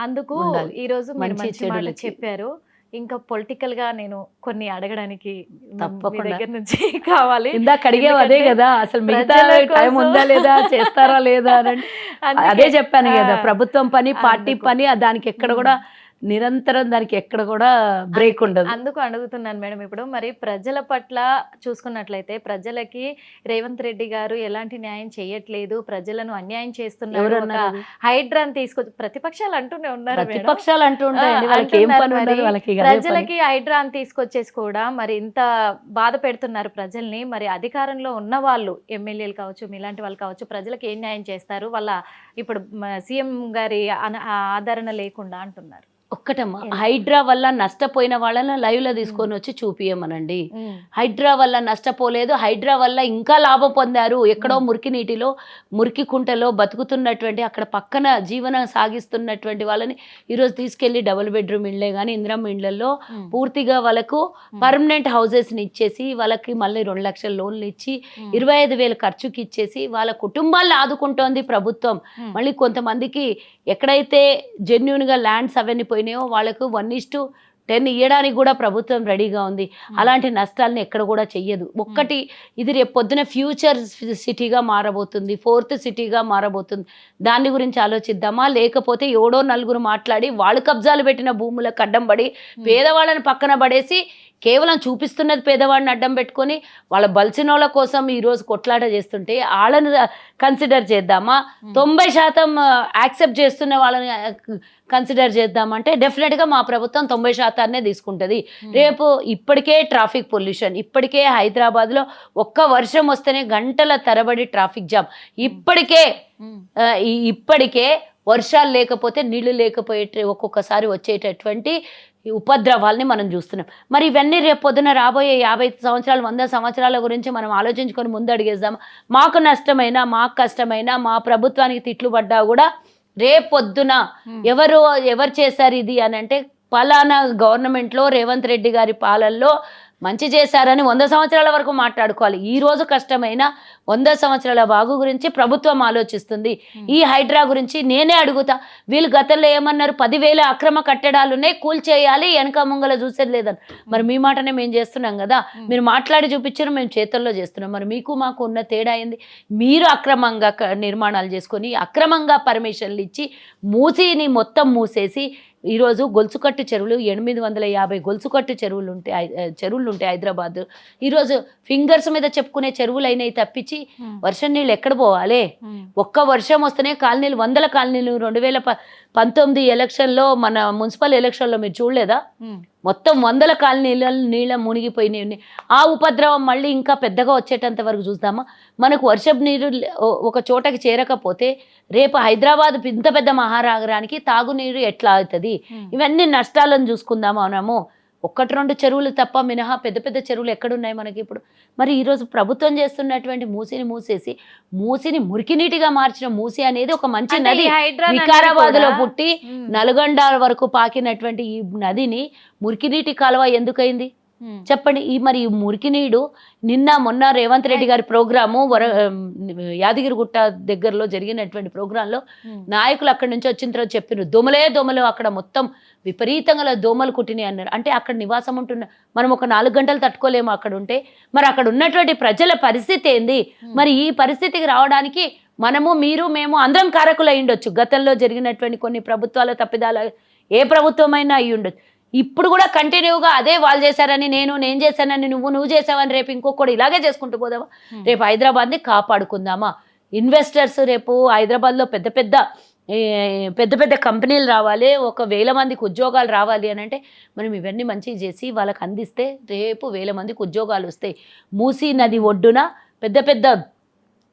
అందుకు ఈ రోజు మీరు మంచి మాట చెప్పారు. ఇంకా పొలిటికల్ గా నేను కొన్ని అడగడానికి దగ్గర నుంచి కావాలి. ఇందాక అడిగేవి అదే కదా, అసలు మిగతా టైం ఉందా లేదా, చేస్తారా లేదా అని అదే చెప్పాను కదా. ప్రభుత్వం పని, పార్టీ పని, దానికి ఎక్కడ కూడా నిరంతరం, దానికి ఎక్కడ కూడా బ్రేక్ ఉండదు. అందుకు అడుగుతున్నాను మేడం. ఇప్పుడు మరి ప్రజల పట్ల చూసుకున్నట్లయితే ప్రజలకి రేవంత్ రెడ్డి గారు ఎలాంటి న్యాయం చేయట్లేదు, ప్రజలను అన్యాయం చేస్తున్నారు, హైడ్రాన్ తీసుకొచ్చి ప్రతిపక్షాలు అంటూనే ఉన్నారు. ప్రతిపక్షాలు అంటూ ప్రజలకి హైడ్రాన్ తీసుకొచ్చేసి కూడా మరి ఇంత బాధ పెడుతున్నారు ప్రజల్ని. మరి అధికారంలో ఉన్న వాళ్ళు, ఎమ్మెల్యేలు కావచ్చు, ఇలాంటి వాళ్ళు కావచ్చు, ప్రజలకు ఏం న్యాయం చేస్తారు? వాళ్ళ ఇప్పుడు సీఎం గారి ఆదరణ లేకుండా అంటున్నారు. ఒక్కటమ్మా, హైడ్రా వల్ల నష్టపోయిన వాళ్ళని లైవ్లో తీసుకొని వచ్చి చూపియమనండి. హైడ్రా వల్ల నష్టపోలేదు, హైడ్రా వల్ల ఇంకా లాభం పొందారు, ఎక్కడో మురికి నీటిలో, మురికి కుంటలో బతుకుతున్నటువంటి, అక్కడ పక్కన జీవనం సాగిస్తున్నటువంటి వాళ్ళని ఈరోజు తీసుకెళ్ళి డబుల్ బెడ్రూమ్ ఇళ్ళే కానీ ఇందిరమ్మ ఇళ్లలో పూర్తిగా వాళ్ళకు పర్మనెంట్ హౌసెస్ని ఇచ్చేసి, వాళ్ళకి మళ్ళీ 2 లక్షల లోన్లు ఇచ్చి 25,000 ఖర్చుకి ఇచ్చేసి వాళ్ళ కుటుంబాలను ఆదుకుంటోంది ప్రభుత్వం. మళ్ళీ కొంతమందికి ఎక్కడైతే జెన్యున్గా ల్యాండ్స్ అవన్నీ పోయినాయో వాళ్ళకు 1:10 ఇవ్వడానికి కూడా ప్రభుత్వం రెడీగా ఉంది. అలాంటి నష్టాలని ఎక్కడ కూడా చెయ్యదు. ఒక్కటి, ఇది రేపు పొద్దున ఫ్యూచర్ సిటీగా మారబోతుంది, 4th సిటీగా మారబోతుంది. దాని గురించి ఆలోచిద్దామా? లేకపోతే ఎవడో నలుగురు మాట్లాడి వాళ్ళు కబ్జాలు పెట్టిన భూములకు అడ్డం పడి పేదవాళ్ళని పక్కన పడేసి కేవలం చూపిస్తున్నది పేదవాడిని అడ్డం పెట్టుకొని వాళ్ళ బలిసినోళ్ళ కోసం ఈరోజు కొట్లాట చేస్తుంటే వాళ్ళని కన్సిడర్ చేద్దామా? 90% యాక్సెప్ట్ చేస్తున్న వాళ్ళని కన్సిడర్ చేద్దామంటే డెఫినెట్గా మా ప్రభుత్వం 90% తీసుకుంటుంది. రేపు ఇప్పటికే ట్రాఫిక్ పొల్యూషన్, ఇప్పటికే హైదరాబాద్లో ఒక్క వర్షం వస్తేనే గంటల తరబడి ట్రాఫిక్ జామ్, ఇప్పటికే వర్షాలు లేకపోతే నీళ్లు లేకపోయే ఒక్కొక్కసారి వచ్చేటటువంటి ఉపద్రవాల్ని మనం చూస్తున్నాం. మరి ఇవన్నీ రేపు పొద్దున రాబోయే 50 సంవత్సరాలు 100 సంవత్సరాల గురించి మనం ఆలోచించుకొని ముందు అడిగేద్దాం. మాకు నష్టమైనా, మాకు కష్టమైనా, మా ప్రభుత్వానికి తిట్లు పడ్డా కూడా రేపు పొద్దున ఎవరు చేశారు ఇది అని అంటే పలానా గవర్నమెంట్లో రేవంత్ రెడ్డి గారి పాలనలో మంచి చేశారని 100 సంవత్సరాల వరకు మాట్లాడుకోవాలి. ఈ రోజు కష్టమైన 100 సంవత్సరాల బాగు గురించి ప్రభుత్వం ఆలోచిస్తుంది. ఈ హైడ్రా గురించి నేనే అడుగుతా. వీళ్ళు గతంలో ఏమన్నారు? 10,000 అక్రమ కట్టడాలునే కూల్చేయాలి, వెనక ముంగల చూసేది లేదని. మరి మీ మాటనే మేము చేస్తున్నాం కదా. మీరు మాట్లాడి చూపించారు, మేము చేతుల్లో చేస్తున్నాం. మరి మీకు మాకు ఉన్న తేడా ఏంది? మీరు అక్రమంగా నిర్మాణాలు చేసుకొని అక్రమంగా పర్మిషన్లు ఇచ్చి మూసీని మొత్తం మూసేసి ఈరోజు గొలుసుకట్టు చెరువులు 850 గొలుసుకట్టు చెరువులు ఉంటాయి హైదరాబాద్. ఈరోజు ఫింగర్స్ మీద చెప్పుకునే చెరువులు అయినాయి తప్పించి వర్షం నీళ్ళు ఎక్కడ పోవాలి? ఒక్క వర్షం వస్తేనే కాలనీలు, 100 కాలనీలు 19 ఎలక్షన్లో మన మున్సిపల్ ఎలక్షన్లో మీరు చూడలేదా? మొత్తం 100 కాలనీల నీళ్ళ మునిగిపోయినాయి. ఆ ఉపద్రవం మళ్ళీ ఇంకా పెద్దగా వచ్చేటంత వరకు చూద్దామా? మనకు వర్షపు నీరు ఒక చోటకి చేరకపోతే రేపు హైదరాబాద్ ఇంత పెద్ద మహానగరానికి తాగునీరు ఎట్లా అవుతుంది? ఇవన్నీ నష్టాలను చూసుకుందామా మనము? 1-2 చెరువులు తప్ప మినహా పెద్ద పెద్ద చెరువులు ఎక్కడున్నాయి మనకి ఇప్పుడు? మరి ఈరోజు ప్రభుత్వం చేస్తున్నటువంటి మూసిని మూసేసి మూసిని మురికి నీటిగా మార్చిన మూసి అనేది ఒక మంచి నది. వికారాబాద్లో పుట్టి నల్గొండ వరకు పాకినటువంటి ఈ నదిని మురికి నీటి కాలువ ఎందుకైంది చెప్పండి? మరి ఈ మురికి నీడు మొన్న రేవంత్ రెడ్డి గారి ప్రోగ్రాము యాదగిరిగుట్ట దగ్గరలో జరిగినటువంటి ప్రోగ్రాంలో నాయకులు అక్కడి నుంచి వచ్చిన తర్వాత చెప్పినారు, దోమలు అక్కడ మొత్తం విపరీతంగా దోమలు కుట్టినాయి అన్నారు. అంటే అక్కడ నివాసం ఉంటున్న మనం ఒక 4 గంటలు తట్టుకోలేము అక్కడ ఉంటే. మరి అక్కడ ఉన్నటువంటి ప్రజల పరిస్థితి ఏంది? మరి ఈ పరిస్థితికి రావడానికి మనము మీరు మేము అందరం కారకులు అయి ఉండొచ్చు. గతంలో జరిగినటువంటి కొన్ని ప్రభుత్వాల తప్పిదాలు ఏ ప్రభుత్వమైనా అయి ఉండొచ్చు. ఇప్పుడు కూడా కంటిన్యూగా అదే వాళ్ళు చేశారని నేను చేశానని నువ్వు చేసావని రేపు ఇంకొకటి ఇలాగే చేసుకుంటూ పోదామా? రేపు హైదరాబాద్ని కాపాడుకుందామా? ఇన్వెస్టర్స్ రేపు హైదరాబాద్లో పెద్ద పెద్ద కంపెనీలు రావాలి, 1,000 మందికి ఉద్యోగాలు రావాలి అని అంటే మనం ఇవన్నీ మంచిగా చేసి వాళ్ళకి అందిస్తే రేపు 1,000 మందికి ఉద్యోగాలు వస్తాయి. మూసీ నది ఒడ్డున పెద్ద పెద్ద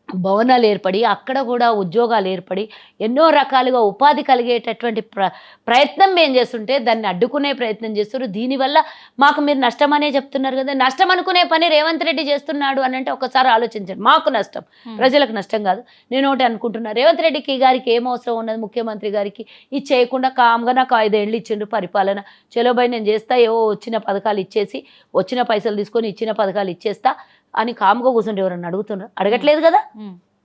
భవనాలు ఏర్పడి అక్కడ కూడా ఉద్యోగాలు ఏర్పడి ఎన్నో రకాలుగా ఉపాధి కలిగేటటువంటి ప్రయత్నం మేము చేస్తుంటే దాన్ని అడ్డుకునే ప్రయత్నం చేస్తారు. దీనివల్ల మాకు మీరు నష్టం అనే చెప్తున్నారు కదా. నష్టం అనుకునే పని రేవంత్ రెడ్డి చేస్తున్నాడు అని అంటే ఒకసారి ఆలోచించండి. మాకు నష్టం, ప్రజలకు నష్టం కాదు. నేను ఒకటి అనుకుంటున్నా, రేవంత్ రెడ్డికి గారికి ఏం అవసరం ఉన్నది? ముఖ్యమంత్రి గారికి ఇది చేయకుండా కామ్గా నాకు 5 ఏళ్ళు ఇచ్చిండు పరిపాలన, చలోబాయ్ నేను చేస్తా, ఏవో వచ్చిన పథకాలు ఇచ్చేసి వచ్చిన పైసలు తీసుకొని ఇచ్చిన పథకాలు ఇచ్చేస్తా అని కామ్గా కూర్చుంటే ఎవరన్నా అడుగుతున్నారు? అడగట్లేదు కదా.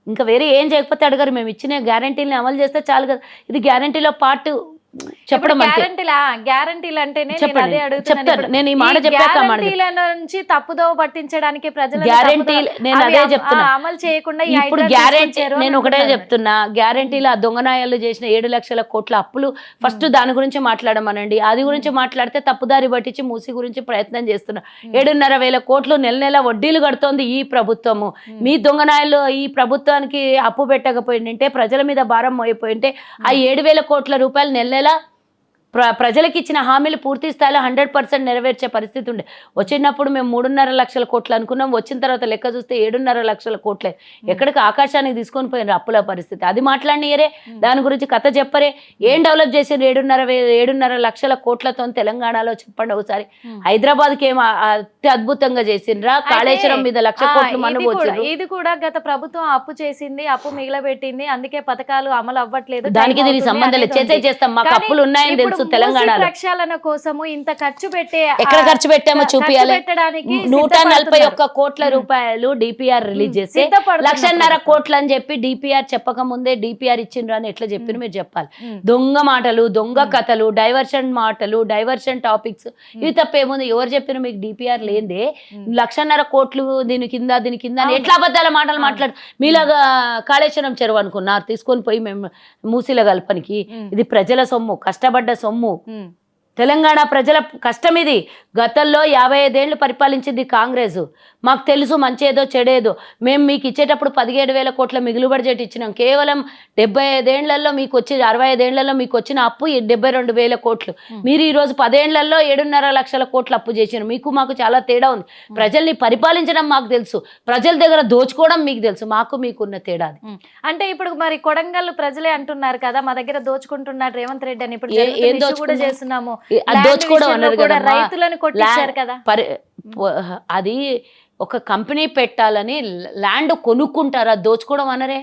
ఇంకా వేరే ఏం చేయకపోతే అడగరు. మేము ఇచ్చిన గ్యారంటీని అమలు చేస్తే చాలు కదా. ఇది గ్యారంటీలో పార్ట్ చెప్పడం గ్యారంటీలు అంటేనే నేను ఈ మాట చెప్పాక నుంచి తప్పుదోవ పట్టించడానికి ప్రజలు గ్యారంటీలు నేను అదే చెప్తున్నా, అమలు చేయకుండా ఇప్పుడు గ్యారంటీ నేను ఒకటే చెప్తున్నా. గ్యారంటీలు ఆ దొంగనాయాలు చేసిన 7 లక్షల కోట్ల అప్పులు ఫస్ట్ దాని గురించి మాట్లాడమనండి. అది గురించి మాట్లాడితే తప్పుదారి పట్టించి మూసి గురించి ప్రయత్నం చేస్తున్నా. 7,500 కోట్లు నెల వడ్డీలు కడుతోంది ఈ ప్రభుత్వము. మీ దొంగనాయాలు ఈ ప్రభుత్వానికి అప్పు పెట్టకపోయింటే, ప్రజల మీద భారం మోయిపోయింటే ఆ 7,000 కోట్ల రూపాయలు నెల ప్రజలకు ఇచ్చిన హామీలు పూర్తి స్థాయిలో 100% నెరవేర్చే పరిస్థితి ఉండే. వచ్చినప్పుడు మేము 3.5 లక్షల కోట్లు అనుకున్నాం, వచ్చిన తర్వాత లెక్క చూస్తే 7.5 లక్షల కోట్లే. ఎక్కడికి ఆకాశానికి తీసుకొని పోయిన అప్పుల పరిస్థితి. అది మాట్లాడినయరే, దాని గురించి కథ చెప్పరే. ఏం డెవలప్ చేసిన 7.5 లక్షల కోట్లతో తెలంగాణలో చెప్పండి ఒకసారి. హైదరాబాద్కి ఏం అద్భుతంగా చేసిండ్రా? కాళేశ్వరం మీద 1,00,000 కోట్లు మనబోచారు. ఇది కూడా గత ప్రభుత్వం అప్పు చేసింది, అప్పు మిగిలబెట్టింది, అందుకే పథకాలు అమలు అవ్వట్లేదు. దానికి దీనికి సంబంధం లేదు. చేస్తాం, మాకు అప్పులు ఉన్నాయని తెలుసు. తెలంగాణలో ప్రక్షాళన కోసము ఇంత ఖర్చు పెట్టే ఎక్కడ ఖర్చు పెట్టామో చూపియాలి. 141 కోట్ల రూపాయలు డిపిఆర్ రిలీజ్ చేస్తే 1,50,000 కోట్లు అని చెప్పి డిపిఆర్ చెప్పక ముందే డిపిఆర్ ఇచ్చిండ్రు అని ఎట్లా చెప్పిన మీరు చెప్పాలి. దొంగ మాటలు, దొంగ కథలు, డైవర్షన్ మాటలు, డైవర్షన్ టాపిక్స్, ఇవి తప్పేముంది? ఎవరు చెప్పిన మీకు డిపిఆర్ లేదే 1,50,000 కోట్లు దీని కింద అని ఎట్లా అబద్ధాల మాటలు మాట్లాడు? మీలాగా కాళేశ్వరం చెరువు అనుకున్నారు తీసుకొని పోయి మేము మూసిల కల్పనికి. ఇది ప్రజల సొమ్ము, కష్టపడ్డ సొమ్ము, తెలంగాణ ప్రజల కష్టం ఇది. గతంలో 55 ఏళ్ళు పరిపాలించింది కాంగ్రెస్. మాకు తెలుసు మంచేదో చెడేదో. మేము మీకు ఇచ్చేటప్పుడు 17,000 కోట్ల మిగులు బడ్జెట్ ఇచ్చినాం. కేవలం 75 ఏళ్లలో మీకు వచ్చి 65 ఏళ్లలో మీకు వచ్చిన అప్పు 72,000 కోట్లు. మీరు ఈరోజు 10 ఏళ్లలో 7.5 లక్షల కోట్లు అప్పు చేసినారు. మీకు మాకు చాలా తేడా ఉంది. ప్రజల్ని పరిపాలించడం మాకు తెలుసు, ప్రజల దగ్గర దోచుకోవడం మీకు తెలుసు. మాకు మీకున్న తేడా అంటే ఇప్పుడు మరి కొడంగల్ ప్రజలే అంటున్నారు కదా, మా దగ్గర దోచుకుంటున్నాడు రేవంత్ రెడ్డి అని. ఇప్పుడు కూడా చేస్తున్నాము, దోచుకోవడం అన్నారు కదా, రైతులను కొట్టించారు కదా. అది ఒక కంపెనీ పెట్టాలని ల్యాండ్ కొనుక్కుంటారు, అది దోచుకోవడం అనరే.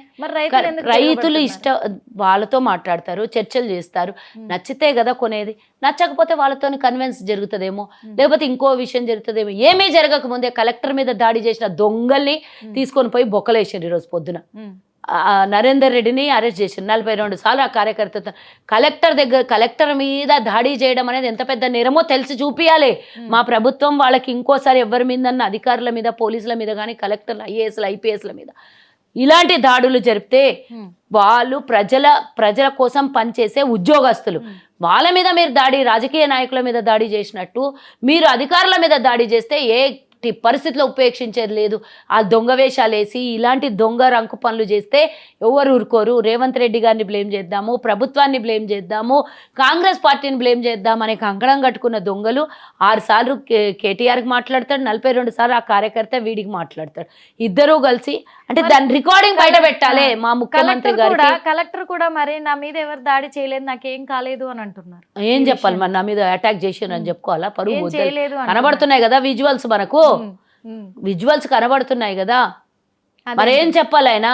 రైతులు వాళ్ళతో మాట్లాడతారు, చర్చలు చేస్తారు. నచ్చితే కదా కొనేది, నచ్చకపోతే వాళ్ళతో కన్విన్స్ జరుగుతుందేమో, లేకపోతే ఇంకో విషయం జరుగుతుందేమో. ఏమీ జరగకముందే కలెక్టర్ మీద దాడి చేసిన దొంగల్ని తీసుకొని పోయి బొక్కలేసారు ఈరోజు పొద్దున. నరేందర్ రెడ్డిని అరెస్ట్ చేసింది 42 సార్లు. ఆ కార్యకర్తతో కలెక్టర్ మీద దాడి చేయడం అనేది ఎంత పెద్ద నేరమో తెలిసి చూపియాలి. మా ప్రభుత్వం వాళ్ళకి ఇంకోసారి ఎవరి మీద, అధికారుల మీద, పోలీసుల మీద కానీ, కలెక్టర్లు, ఐఏఎస్లు, ఐపీఎస్ల మీద ఇలాంటి దాడులు జరిపితే వాళ్ళు ప్రజల కోసం పనిచేసే ఉద్యోగస్తులు, వాళ్ళ మీద మీరు రాజకీయ నాయకుల మీద దాడి చేసినట్టు మీరు అధికారుల మీద దాడి చేస్తే ఏ ఎట్టి పరిస్థితిలో ఉపేక్షించేది లేదు. ఆ దొంగ వేషాలు వేసి ఇలాంటి దొంగ రంకు పనులు చేస్తే ఎవరు ఊరుకోరు. రేవంత్ రెడ్డి గారిని బ్లేమ్ చేద్దాము, ప్రభుత్వాన్ని బ్లేమ్ చేద్దాము, కాంగ్రెస్ పార్టీని బ్లేమ్ చేద్దాం అనే కంకణం కట్టుకున్న దొంగలు 6 సార్లు కేటీఆర్కి మాట్లాడతాడు, 42 సార్లు ఆ కార్యకర్త వీడికి మాట్లాడతాడు. ఇద్దరూ కలిసి అంటే దాని రికార్డింగ్ బయట పెట్టాలి మా ముఖ్యమంత్రి గారికి. కలెక్టర్ కూడా మరి నా మీద ఎవరు దాడి చేయలేదు, నాకేం కాలేదు అని అంటున్నారు. ఏం చెప్పాలి మరి, నా మీద అటాక్ చేసాను అని చెప్పుకోవాలా? పరువు పోతుంది. చేయలేదు కనబడుతున్నాయి కదా విజువల్స్, మనకు విజువల్స్ కనబడుతున్నాయి కదా, మరేం చెప్పాలి ఆయన?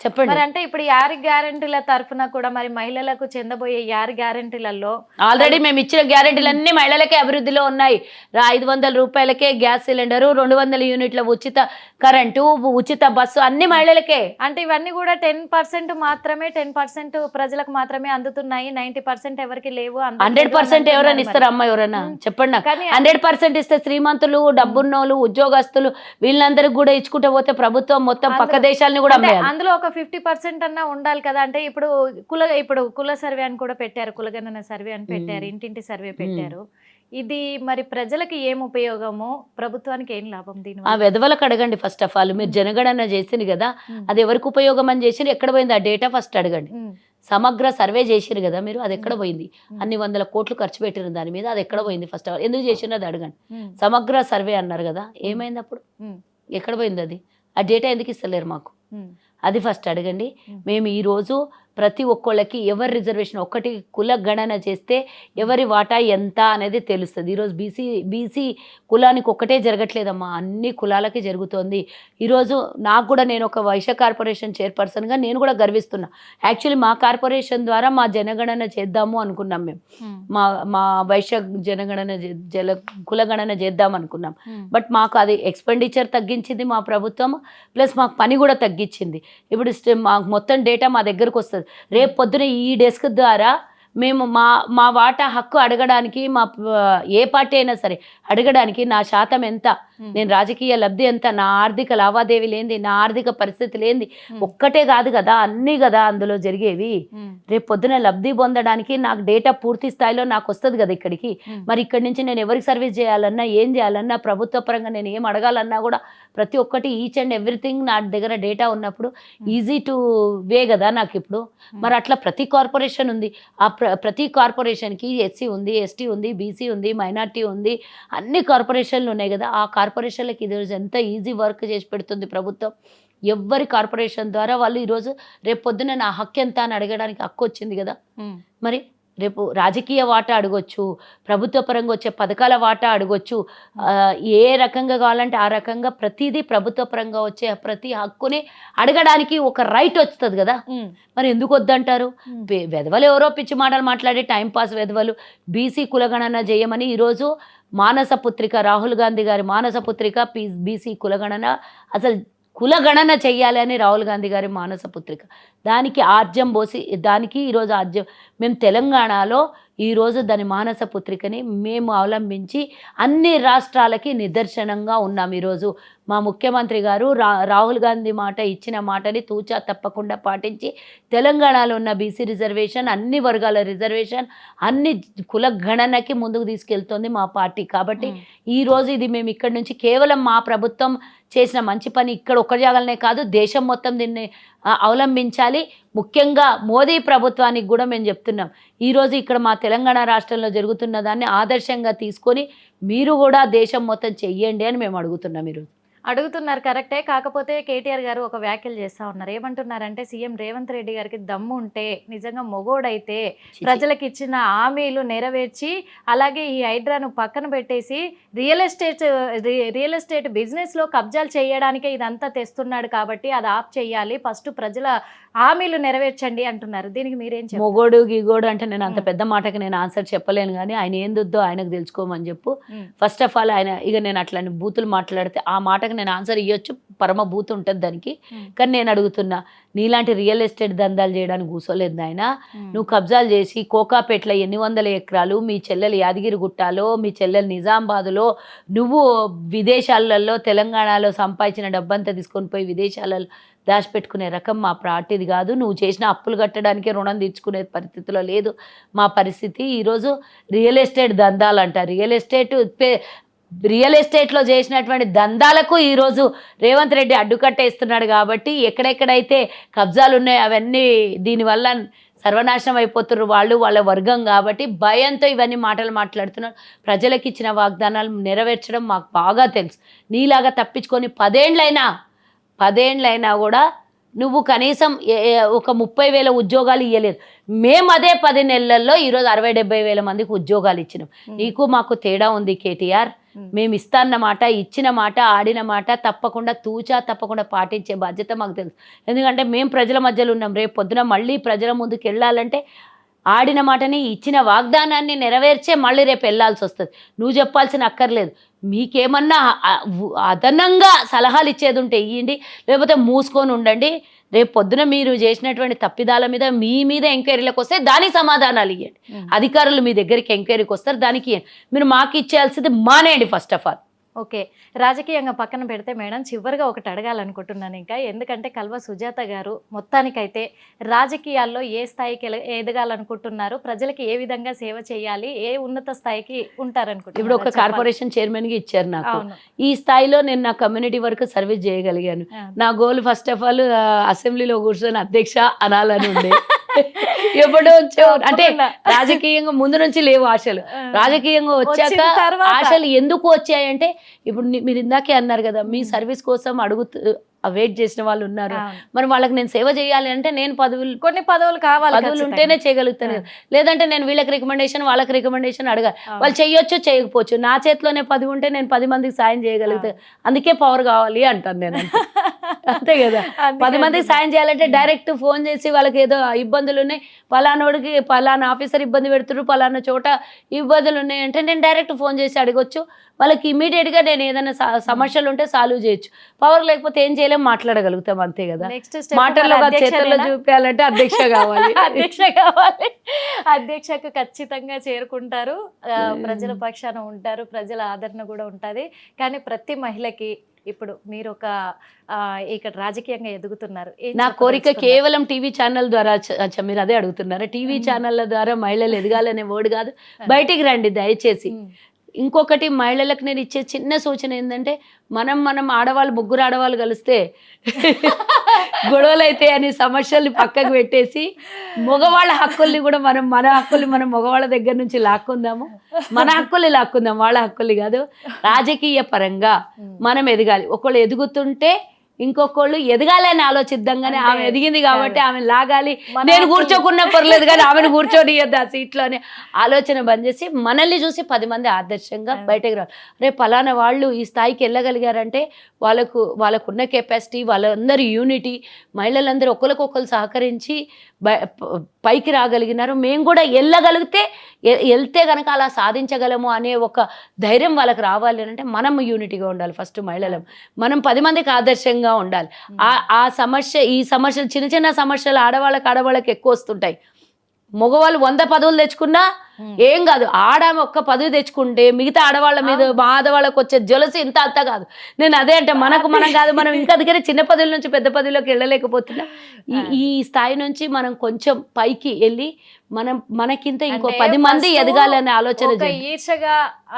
చెప్పండి. మరి అంటే ఇప్పుడు 6 గ్యారెంటీల తరఫున కూడా మరి మహిళలకు చెందబోయే 6 గ్యారెంటీలలో ఆల్రెడీ మేము ఇచ్చిన గ్యారెంటీలు అన్ని మహిళలకే అభివృద్ధిలో ఉన్నాయి. 500 రూపాయలకే గ్యాస్ సిలిండరు, 200 యూనిట్ల ఉచిత కరెంటు, ఉచిత బస్సు అన్ని మహిళలకే. అంటే ఇవన్నీ కూడా 10% మాత్రమే, 10% ప్రజలకు మాత్రమే అందుతున్నాయి, 90% ఎవరికి లేవు. 100% ఎవరైనా ఇస్తారు అమ్మ? ఎవరైనా చెప్పండి. 100% ఇస్తే శ్రీమంతులు, డబ్బున్నోళ్ళు, ఉద్యోగస్తులు వీళ్ళందరికి కూడా ఇచ్చుకుంటూ పోతే ప్రభుత్వం మొత్తం పక్క దేశాలని కూడా అందులో ఒక 50% అన్నా ఉండాలి కదా. అంటే ఇప్పుడు కుల సర్వే అని కూడా పెట్టారు, కులగణన సర్వే అని పెట్టారు, ఇంటింటి సర్వే పెట్టారు. ఇది మరి ప్రజలకి ఏం ఉపయోగము, ప్రభుత్వానికి ఏం లాభం? దీని ఆ వెధవలకు అడగండి ఫస్ట్ ఆఫ్ ఆల్. మీరు జనగణన చేసింది కదా, అది ఎవరికి ఉపయోగం అని చేసి ఎక్కడ పోయింది ఆ డేటా ఫస్ట్ అడగండి. సమగ్ర సర్వే చేసిరు కదా మీరు, అది ఎక్కడ పోయింది? అన్ని 100 కోట్లు ఖర్చు పెట్టిన దాని మీద, అది ఎక్కడ పోయింది ఫస్ట్ ఆఫ్ ఆల్? ఎందుకు చేసినది అది అడగండి. సమగ్ర సర్వే అన్నారు కదా, ఏమైంది అప్పుడు? ఎక్కడ పోయింది అది? ఆ డేటా ఎందుకు ఇస్తలేరు మాకు? అది ఫస్ట్ అడగండి. మేము ఈరోజు ప్రతి ఒక్కళ్ళకి ఎవరి రిజర్వేషన్ ఒక్కటి కుల గణన చేస్తే ఎవరి వాటా ఎంత అనేది తెలుస్తుంది. ఈరోజు బీసీ కులానికి ఒక్కటే జరగట్లేదమ్మా, అన్ని కులాలకి జరుగుతోంది. ఈరోజు నాకు కూడా, నేను ఒక వైశ్య కార్పొరేషన్ చైర్పర్సన్గా నేను కూడా గర్విస్తున్నా. యాక్చువల్లీ మా కార్పొరేషన్ ద్వారా మా జనగణన చేద్దాము అనుకున్నాం మేము. మా వైశ్య జనగణన కులగణన చేద్దాం అనుకున్నాం. బట్ మాకు అది ఎక్స్పెండిచర్ తగ్గించింది మా ప్రభుత్వం, ప్లస్ మాకు పని కూడా తగ్గించింది. ఇప్పుడు మాకు మొత్తం డేటా మా దగ్గరకు వస్తుంది. రేపు పొద్దున ఈ డెస్క్ ద్వారా మేము మా వాటా హక్కు అడగడానికి, మా ఏ పార్టీ అయినా సరే అడగడానికి నా శాతం ఎంత, నేను రాజకీయ లబ్ధి ఎంత, నా ఆర్థిక లావాదేవీలు ఏంది, నా ఆర్థిక పరిస్థితులు ఏంది, ఒక్కటే కాదు కదా అన్నీ కదా అందులో జరిగేవి. రేపు పొద్దున లబ్ధి పొందడానికి నాకు డేటా పూర్తి స్థాయిలో నాకు వస్తుంది కదా ఇక్కడికి. మరి ఇక్కడి నుంచి నేను ఎవరికి సర్వీస్ చేయాలన్నా, ఏం చేయాలన్నా, ప్రభుత్వ పరంగా నేను ఏం అడగాలన్నా కూడా ప్రతి ఒక్కటి ఈచ్ అండ్ ఎవ్రీథింగ్ నా దగ్గర డేటా ఉన్నప్పుడు ఈజీ టు వే కదా నాకు ఇప్పుడు. మరి అట్లా ప్రతి కార్పొరేషన్ ఉంది. ఆ ప్రతి కార్పొరేషన్కి ఎస్సీ ఉంది, ఎస్టీ ఉంది, బీసీ ఉంది, మైనార్టీ ఉంది, అన్ని కార్పొరేషన్లు ఉన్నాయి కదా. ఆ కార్పొరేషన్లకి ఈరోజు ఎంత ఈజీ వర్క్ చేసి పెడుతుంది ప్రభుత్వం. ఎవ్వరి కార్పొరేషన్ ద్వారా వాళ్ళు ఈరోజు రేపు పొద్దున నా హక్కు ఎంత అని అడగడానికి హక్కు వచ్చింది కదా. మరి రేపు రాజకీయ వాటా అడగొచ్చు, ప్రభుత్వ పరంగా వచ్చే పథకాల వాటా అడగొచ్చు, ఏ రకంగా కావాలంటే ఆ రకంగా ప్రతిదీ ప్రభుత్వ పరంగా వచ్చే ప్రతి హక్కుని అడగడానికి ఒక రైట్ వస్తుంది కదా. మరి ఎందుకు వద్దంటారు? వెధవలు ఎవరో పిచ్చి మాటలు మాట్లాడే టైంపాస్ వెధవలు బీసీ కులగణన చేయమని ఈరోజు మానసపుత్రిక, రాహుల్ గాంధీ గారి మానసపుత్రిక బీసీ కులగణన, అసలు కులగణన చెయ్యాలి అని రాహుల్ గాంధీ గారి మానసపుత్రిక, దానికి ఆర్జం పోసి, దానికి ఈరోజు ఆర్జం మేము తెలంగాణలో ఈరోజు దాని మానసపుత్రికని మేము అవలంబించి అన్ని రాష్ట్రాలకి నిదర్శనంగా ఉన్నాం. ఈరోజు మా ముఖ్యమంత్రి గారు రాహుల్ గాంధీ మాట ఇచ్చిన మాటని తూచా తప్పకుండా పాటించి తెలంగాణలో ఉన్న బీసీ రిజర్వేషన్, అన్ని వర్గాల రిజర్వేషన్, అన్ని కుల గణనకి ముందుకు తీసుకెళ్తుంది మా పార్టీ. కాబట్టి ఈరోజు ఇది మేము ఇక్కడి నుంచి కేవలం మా ప్రభుత్వం చేసిన మంచి పని ఇక్కడ ఒక్క జాగాలనే కాదు, దేశం మొత్తం దీన్ని అవలంబించాలి. ముఖ్యంగా మోదీ ప్రభుత్వానికి కూడా మేము చెప్తున్నాం, ఈరోజు ఇక్కడ మా తెలంగాణ రాష్ట్రంలో జరుగుతున్న దాన్ని ఆదర్శంగా తీసుకొని మీరు కూడా దేశం మొత్తం చెయ్యండి అని మేము అడుగుతున్నాం. ఈరోజు అడుగుతున్నారు కరెక్టే. కాకపోతే కేటీఆర్ గారు ఒక వ్యాఖ్యలు చేస్తూ ఉన్నారు. ఏమంటున్నారంటే, సీఎం రేవంత్ రెడ్డి గారికి దమ్ము ఉంటే, నిజంగా మొగోడైతే ప్రజలకు ఇచ్చిన హామీలు నెరవేర్చి, అలాగే ఈ హైడ్రాను పక్కన పెట్టేసి రియల్ ఎస్టేట్ బిజినెస్లో కబ్జాలు చేయడానికే ఇదంతా తెస్తున్నాడు కాబట్టి అది ఆఫ్ చేయాలి, ఫస్ట్ ప్రజల హామీలు నెరవేర్చండి అంటున్నారు. దీనికి మీరేం చెప్పారు? మొగోడు గిగోడు అంటే నేను అంత పెద్ద మాటకి నేను ఆన్సర్ చెప్పలేను, కానీ ఆయన ఏందుద్దో ఆయనకు తెలుసుకోమని చెప్పు. ఫస్ట్ ఆఫ్ ఆల్ ఆయన ఇక నేను అట్లాంటి బూతులు మాట్లాడితే ఆ మాటకి నేను ఆన్సర్ ఇవ్వచ్చు, పరమ బూత్ ఉంటుంది దానికి. కానీ నేను అడుగుతున్నా, నీలాంటి రియల్ ఎస్టేట్ దందాలు చేయడానికి కూర్చోలేదు ఆయన. నువ్వు కబ్జాలు చేసి కోకాపేటలో 800 ఎకరాలు, మీ చెల్లెలు యాదగిరి గుట్టాలో, మీ చెల్లెలు నిజామాబాద్లో, నువ్వు విదేశాలలో తెలంగాణలో సంపాదించిన డబ్బంతా తీసుకొని పోయి విదేశాలలో దాచిపెట్టుకునే రకం మా పార్టీది కాదు. నువ్వు చేసిన అప్పులు కట్టడానికే రుణం తీర్చుకునే పరిస్థితిలో లేదు మా పరిస్థితి. ఈరోజు రియల్ ఎస్టేట్ దందాలంట, రియల్ ఎస్టేట్ రియల్ ఎస్టేట్లో చేసినటువంటి దందాలకు ఈరోజు రేవంత్ రెడ్డి అడ్డుకట్టేస్తున్నాడు. కాబట్టి ఎక్కడెక్కడైతే కబ్జాలు ఉన్నాయో అవన్నీ దీనివల్ల సర్వనాశనం అయిపోతున్నారు వాళ్ళ వర్గం. కాబట్టి భయంతో ఇవన్నీ మాటలు మాట్లాడుతున్నారు. ప్రజలకు ఇచ్చిన వాగ్దానాలు నెరవేర్చడం మాకు బాగా తెలుసు. నీలాగా తప్పించుకొని 10 ఏండ్లైనా కూడా నువ్వు కనీసం ఒక 30,000 ఉద్యోగాలు ఇవ్వలేదు. మేము అదే 10 నెలల్లో ఈరోజు 60-70 వేల మందికి ఉద్యోగాలు ఇచ్చినాం. నీకు మాకు తేడా ఉంది కేటీఆర్. మేము ఇస్తాన్న మాట, ఇచ్చిన మాట, ఆడిన మాట తప్పకుండా పాటించే బాధ్యత మాకు తెలుసు. ఎందుకంటే మేము ప్రజల మధ్యలో ఉన్నాం. రేపు పొద్దున మళ్ళీ ప్రజల ముందుకు వెళ్ళాలంటే ఆడిన మాటని, ఇచ్చిన వాగ్దానాన్ని నెరవేర్చే మళ్ళీ రేపు వెళ్ళాల్సి వస్తుంది. నువ్వు చెప్పాల్సిన అక్కర్లేదు. మీకేమన్నా అదనంగా సలహాలు ఇచ్చేది ఉంటే ఇవ్వండి, లేకపోతే మూసుకొని ఉండండి. రేపు పొద్దున మీరు చేసినటువంటి తప్పిదాల మీద మీ మీద ఎంక్వైరీలకు వస్తే దానికి సమాధానాలు ఇవ్వండి. అధికారులు మీ దగ్గరికి ఎంక్వైరీకి వస్తారు, దానికి మీరు మాకు ఇచ్చేయాల్సింది మానేయండి ఫస్ట్ ఆఫ్ ఆల్. ఓకే, రాజకీయంగా పక్కన పెడితే మేడం చివరిగా ఒకటి అడగాలనుకుంటున్నాను ఇంకా. ఎందుకంటే కల్వ సుజాత గారు మొత్తానికైతే రాజకీయాల్లో ఏ స్థాయికి ఎదగాలనుకుంటున్నారు, ప్రజలకి ఏ విధంగా సేవ చేయాలి, ఏ ఉన్నత స్థాయికి ఉంటారనుకుంటున్నారు? ఇప్పుడు ఒక కార్పొరేషన్ చైర్మన్గా ఇచ్చారు నాకు. ఈ స్థాయిలో నేను నా కమ్యూనిటీ వరకు సర్వీస్ చేయగలిగాను. నా గోల్ ఫస్ట్ ఆఫ్ ఆల్ అసెంబ్లీలో కూర్చొని అధ్యక్ష అనాలని ఉండే. ఎప్పుడు అంటే రాజకీయంగా ముందు నుంచి లేవు ఆశలు. రాజకీయంగా వచ్చాక ఆశలు ఎందుకు వచ్చాయంటే, ఇప్పుడు మీరు ఇందాకే అన్నారు కదా, మీ సర్వీస్ కోసం వెయిట్ చేసిన వాళ్ళు ఉన్నారు. మరి వాళ్ళకి నేను సేవ చేయాలి అంటే నేను కొన్ని పదవులు కావాలి, పదవులు ఉంటేనే చేయగలుగుతాను. లేదంటే నేను వీళ్ళకి రికమెండేషన్ వాళ్ళకి రికమెండేషన్ అడగాలి. వాళ్ళు చేయొచ్చు చేయకపోవచ్చు, నా చేతిలోనే 10 ఉంటే నేను 10 మందికి సాయం చేయగలుగుతాను. అందుకే పవర్ కావాలి అంటాను నేను. అంతే కదా, 10 మందికి సాయం చేయాలంటే డైరెక్ట్ ఫోన్ చేసి వాళ్ళకి ఏదో ఇబ్బందులు ఉన్నాయి, పలానోడికి పలానా ఆఫీసర్ ఇబ్బంది పెడుతున్నారు, పలానా చోట ఇబ్బందులు ఉన్నాయి అంటే నేను డైరెక్ట్ ఫోన్ చేసి అడగొచ్చు. వాళ్ళకి ఇమీడియట్గా నేను ఏదైనా సమస్యలు ఉంటే సాల్వ్ చేయొచ్చు. పవర్ లేకపోతే ఏం చేయలేం, మాట్లాడగలుగుతాం. అంతే కదా, మాటల్లో చేతుల్లో చూపించాలంటే అధ్యక్ష కావాలి. అధ్యక్షకు ఖచ్చితంగా చేరుకుంటారు, ప్రజల పక్షాన ఉంటారు, ప్రజల ఆదరణ కూడా ఉంటుంది. కానీ ప్రతి మహిళకి ఇప్పుడు మీరు ఒక ఇక్కడ రాజకీయంగా ఎదుగుతున్నారు, నా కోరిక కేవలం టీవీ ఛానల్ ద్వారా. మీరు అదే అడుగుతున్నారా? టీవీ ఛానళ్ళ ద్వారా మహిళలు ఎదగాలనే వర్డ్ కాదు, బయటికి రండి దయచేసి. ఇంకొకటి మహిళలకు నేను ఇచ్చే చిన్న సూచన ఏంటంటే, మనం ఆడవాళ్ళు 3 ఆడవాళ్ళు కలిస్తే గొడవలు అయితే అని సమస్యల్ని పక్కకు పెట్టేసి మగవాళ్ళ హక్కుల్ని కూడా మన హక్కుల్ని మనం మగవాళ్ళ దగ్గర నుంచి లాక్కుందాము. మన హక్కుల్ని లాక్కుందాం, వాళ్ళ హక్కుల్ని కాదు. రాజకీయ పరంగా మనం ఎదగాలి. ఒకళ్ళు ఎదుగుతుంటే ఇంకొకళ్ళు ఎదగాలని ఆలోచిద్దాం. కానీ ఆమె ఎదిగింది కాబట్టి ఆమె లాగాలి, నేను కూర్చోకున్నా పర్లేదు కానీ ఆమెను కూర్చోనియద్దు ఆ సీట్లో అనే ఆలోచన బంద్ చేసి మనల్ని చూసి 10 మంది ఆదర్శంగా బయటకు రావాలి. రేపు పలానా వాళ్ళు ఈ స్థాయికి వెళ్ళగలిగారంటే వాళ్ళకున్న కెపాసిటీ, వాళ్ళందరూ యూనిటీ, మహిళలందరూ ఒకరికొకరు సహకరించి పైకి రాగలిగినారు. మేము కూడా వెళ్తే కనుక అలా సాధించగలము అనే ఒక ధైర్యం వాళ్ళకి రావాలి అంటే మనం యూనిటీగా ఉండాలి. ఫస్ట్ మహిళలం మనం 10 మందికి ఆదర్శంగా ఉండాలి. ఈ సమస్యలు చిన్న చిన్న సమస్యలు ఆడవాళ్ళకి ఎక్కువ వస్తుంటాయి. మగవాళ్ళు 100 పదవులు తెచ్చుకున్నా ఏం కాదు, ఆడమే ఒక్క 10 తెచ్చుకుంటే మిగతా ఆడవాళ్ళ మీద మా ఆడవాళ్ళకి వచ్చే జలసి ఇంత అంత కాదు. నేను అదే అంటే మనం కాదు, మనం ఇంకా దగ్గర చిన్న పదవుల నుంచి పెద్ద పదవిలోకి వెళ్ళలేకపోతున్నా. ఈ స్థాయి నుంచి మనం కొంచెం పైకి వెళ్ళి మనకింత ఇంకో 10 మంది ఎదగాలనే ఆలోచన. ఈర్షగా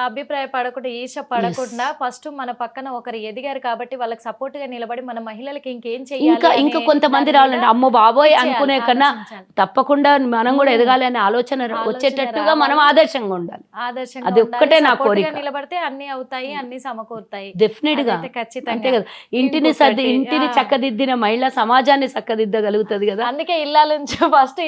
అభిప్రాయపడకుండా, ఈర్ష పడకుండా ఫస్ట్ మన పక్కన ఒకరు ఎదిగారు కాబట్టి వాళ్ళకి సపోర్ట్ గా నిలబడి మన మహిళలకి ఇంకేం చేయాలి, ఇంకా కొంతమంది రావాలంటే అమ్మో బాబోయ్ అనుకునే కన్నా తప్పకుండా మనం కూడా ఎదగాలి అనే ఆలోచన వచ్చేటట్టుగా మనం ఆదర్శంగా ఉండాలి. అది ఒక్కటే నా కోరిక. నిలబడితే అన్ని అవుతాయి, అన్ని సమకూరుతాయి. డెఫినెట్ గా అంతే కదా. ఇంటిని చక్కదిద్దిన మహిళ సమాజాన్ని చక్కదిద్దగలుగుతుంది కదా. అందుకే ఇల్లాలని ఫస్ట్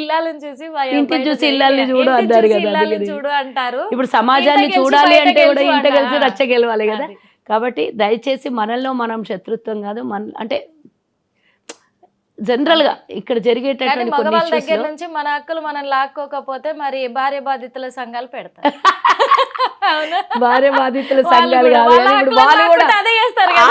ఇల్లాలని చూసి ఇంటి చూసి ఇల్లాలని చూడు అంటారు కదా. చూడు అంటారు. ఇప్పుడు సమాజాన్ని చూడాలి అంటే కూడా ఇంట కలిసి రచ్చ గెలవాలి కదా. కాబట్టి దయచేసి మనల్లో మనం శత్రుత్వం కాదు, అంటే జనరల్ గా ఇక్కడ జరిగేటటువంటి మగవాళ్ళ దగ్గర నుంచి మన హక్కులు మనం లాక్కోకపోతే మరి భార్య బాధితుల సంఘాలు పెడతారు. భార్య బాధితుల సంఘాలు కాదు, వాళ్ళు కూడా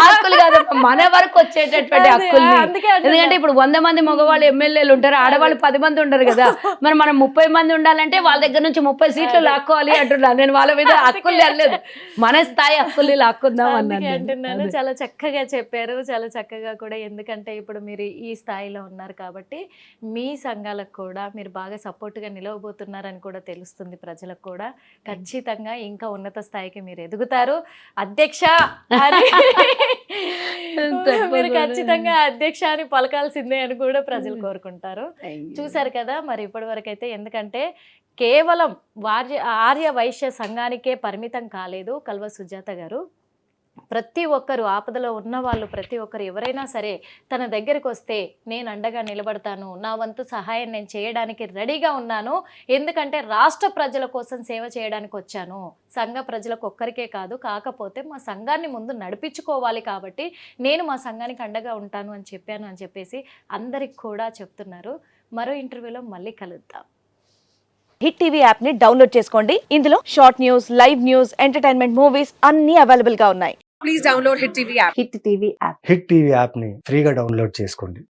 హక్కులు కాదు, మన వరకు వచ్చేటటువంటి హక్కుల్ని. అందుకే అంటున్నా. ఎందుకంటే ఇప్పుడు 100 మంది మగవాళ్ళు ఎమ్మెల్యేలు ఉంటారు, ఆడవాళ్ళు 10 మంది ఉండరు కదా. మరి మనం 30 మంది ఉండాలంటే వాళ్ళ దగ్గర నుంచి 30 సీట్లు లాక్కోవాలి అంటున్నాను నేను. వాళ్ళ మీద హక్కులు వెళ్ళలేదు, మన స్థాయి హక్కుల్ని లాక్కుందాం అందుకే అంటున్నాను. అన్నాను. చాలా చక్కగా చెప్పారు, చాలా చక్కగా కూడా. ఎందుకంటే ఇప్పుడు మీరు ఈ స్థాయిలో ఉన్నారు కాబట్టి మీ సంఘాలకు కూడా మీరు బాగా సపోర్ట్గా నిలవబోతున్నారని కూడా తెలుస్తుంది ప్రజలకు కూడా. ఖచ్చితంగా ఇంకా ఉన్నత స్థాయికి మీరు ఎదుగుతారు అధ్యక్ష అని మీరు ఖచ్చితంగా అధ్యక్ష అని పలకాల్సిందే అని కూడా ప్రజలు కోరుకుంటారు. చూశారు కదా మరి ఇప్పటి వరకు అయితే. ఎందుకంటే కేవలం ఆర్య వైశ్య సంఘానికే పరిమితం కాలేదు కల్వ సుజాత గారు. ప్రతి ఒక్కరు ఆపదలో ఉన్న వాళ్ళు ప్రతి ఒక్కరు ఎవరైనా సరే తన దగ్గరికి వస్తే నేను అండగా నిలబడతాను, నా వంతు సహాయం నేను చేయడానికి రెడీగా ఉన్నాను. ఎందుకంటే రాష్ట్ర ప్రజల కోసం సేవ చేయడానికి వచ్చాను, సంఘ ప్రజలకు ఒక్కరికే కాదు. కాకపోతే మా సంఘాన్ని ముందు నడిపించుకోవాలి కాబట్టి నేను మా సంఘానికి అండగా ఉంటాను అని చెప్పాను అని చెప్పేసి అందరికి కూడా చెప్తున్నారు. మరో ఇంటర్వ్యూలో మళ్ళీ కలుద్దాం. హిట్ టీవీ యాప్ ని డౌన్లోడ్ చేసుకోండి. ఇందులో short news, live news, entertainment movies అన్ని అవైలబుల్ గా ఉన్నాయి. Please download Hit TV app. Hit TV app hit TV యాప్ని ఫ్రీగా డౌన్లోడ్ చేసుకోండి.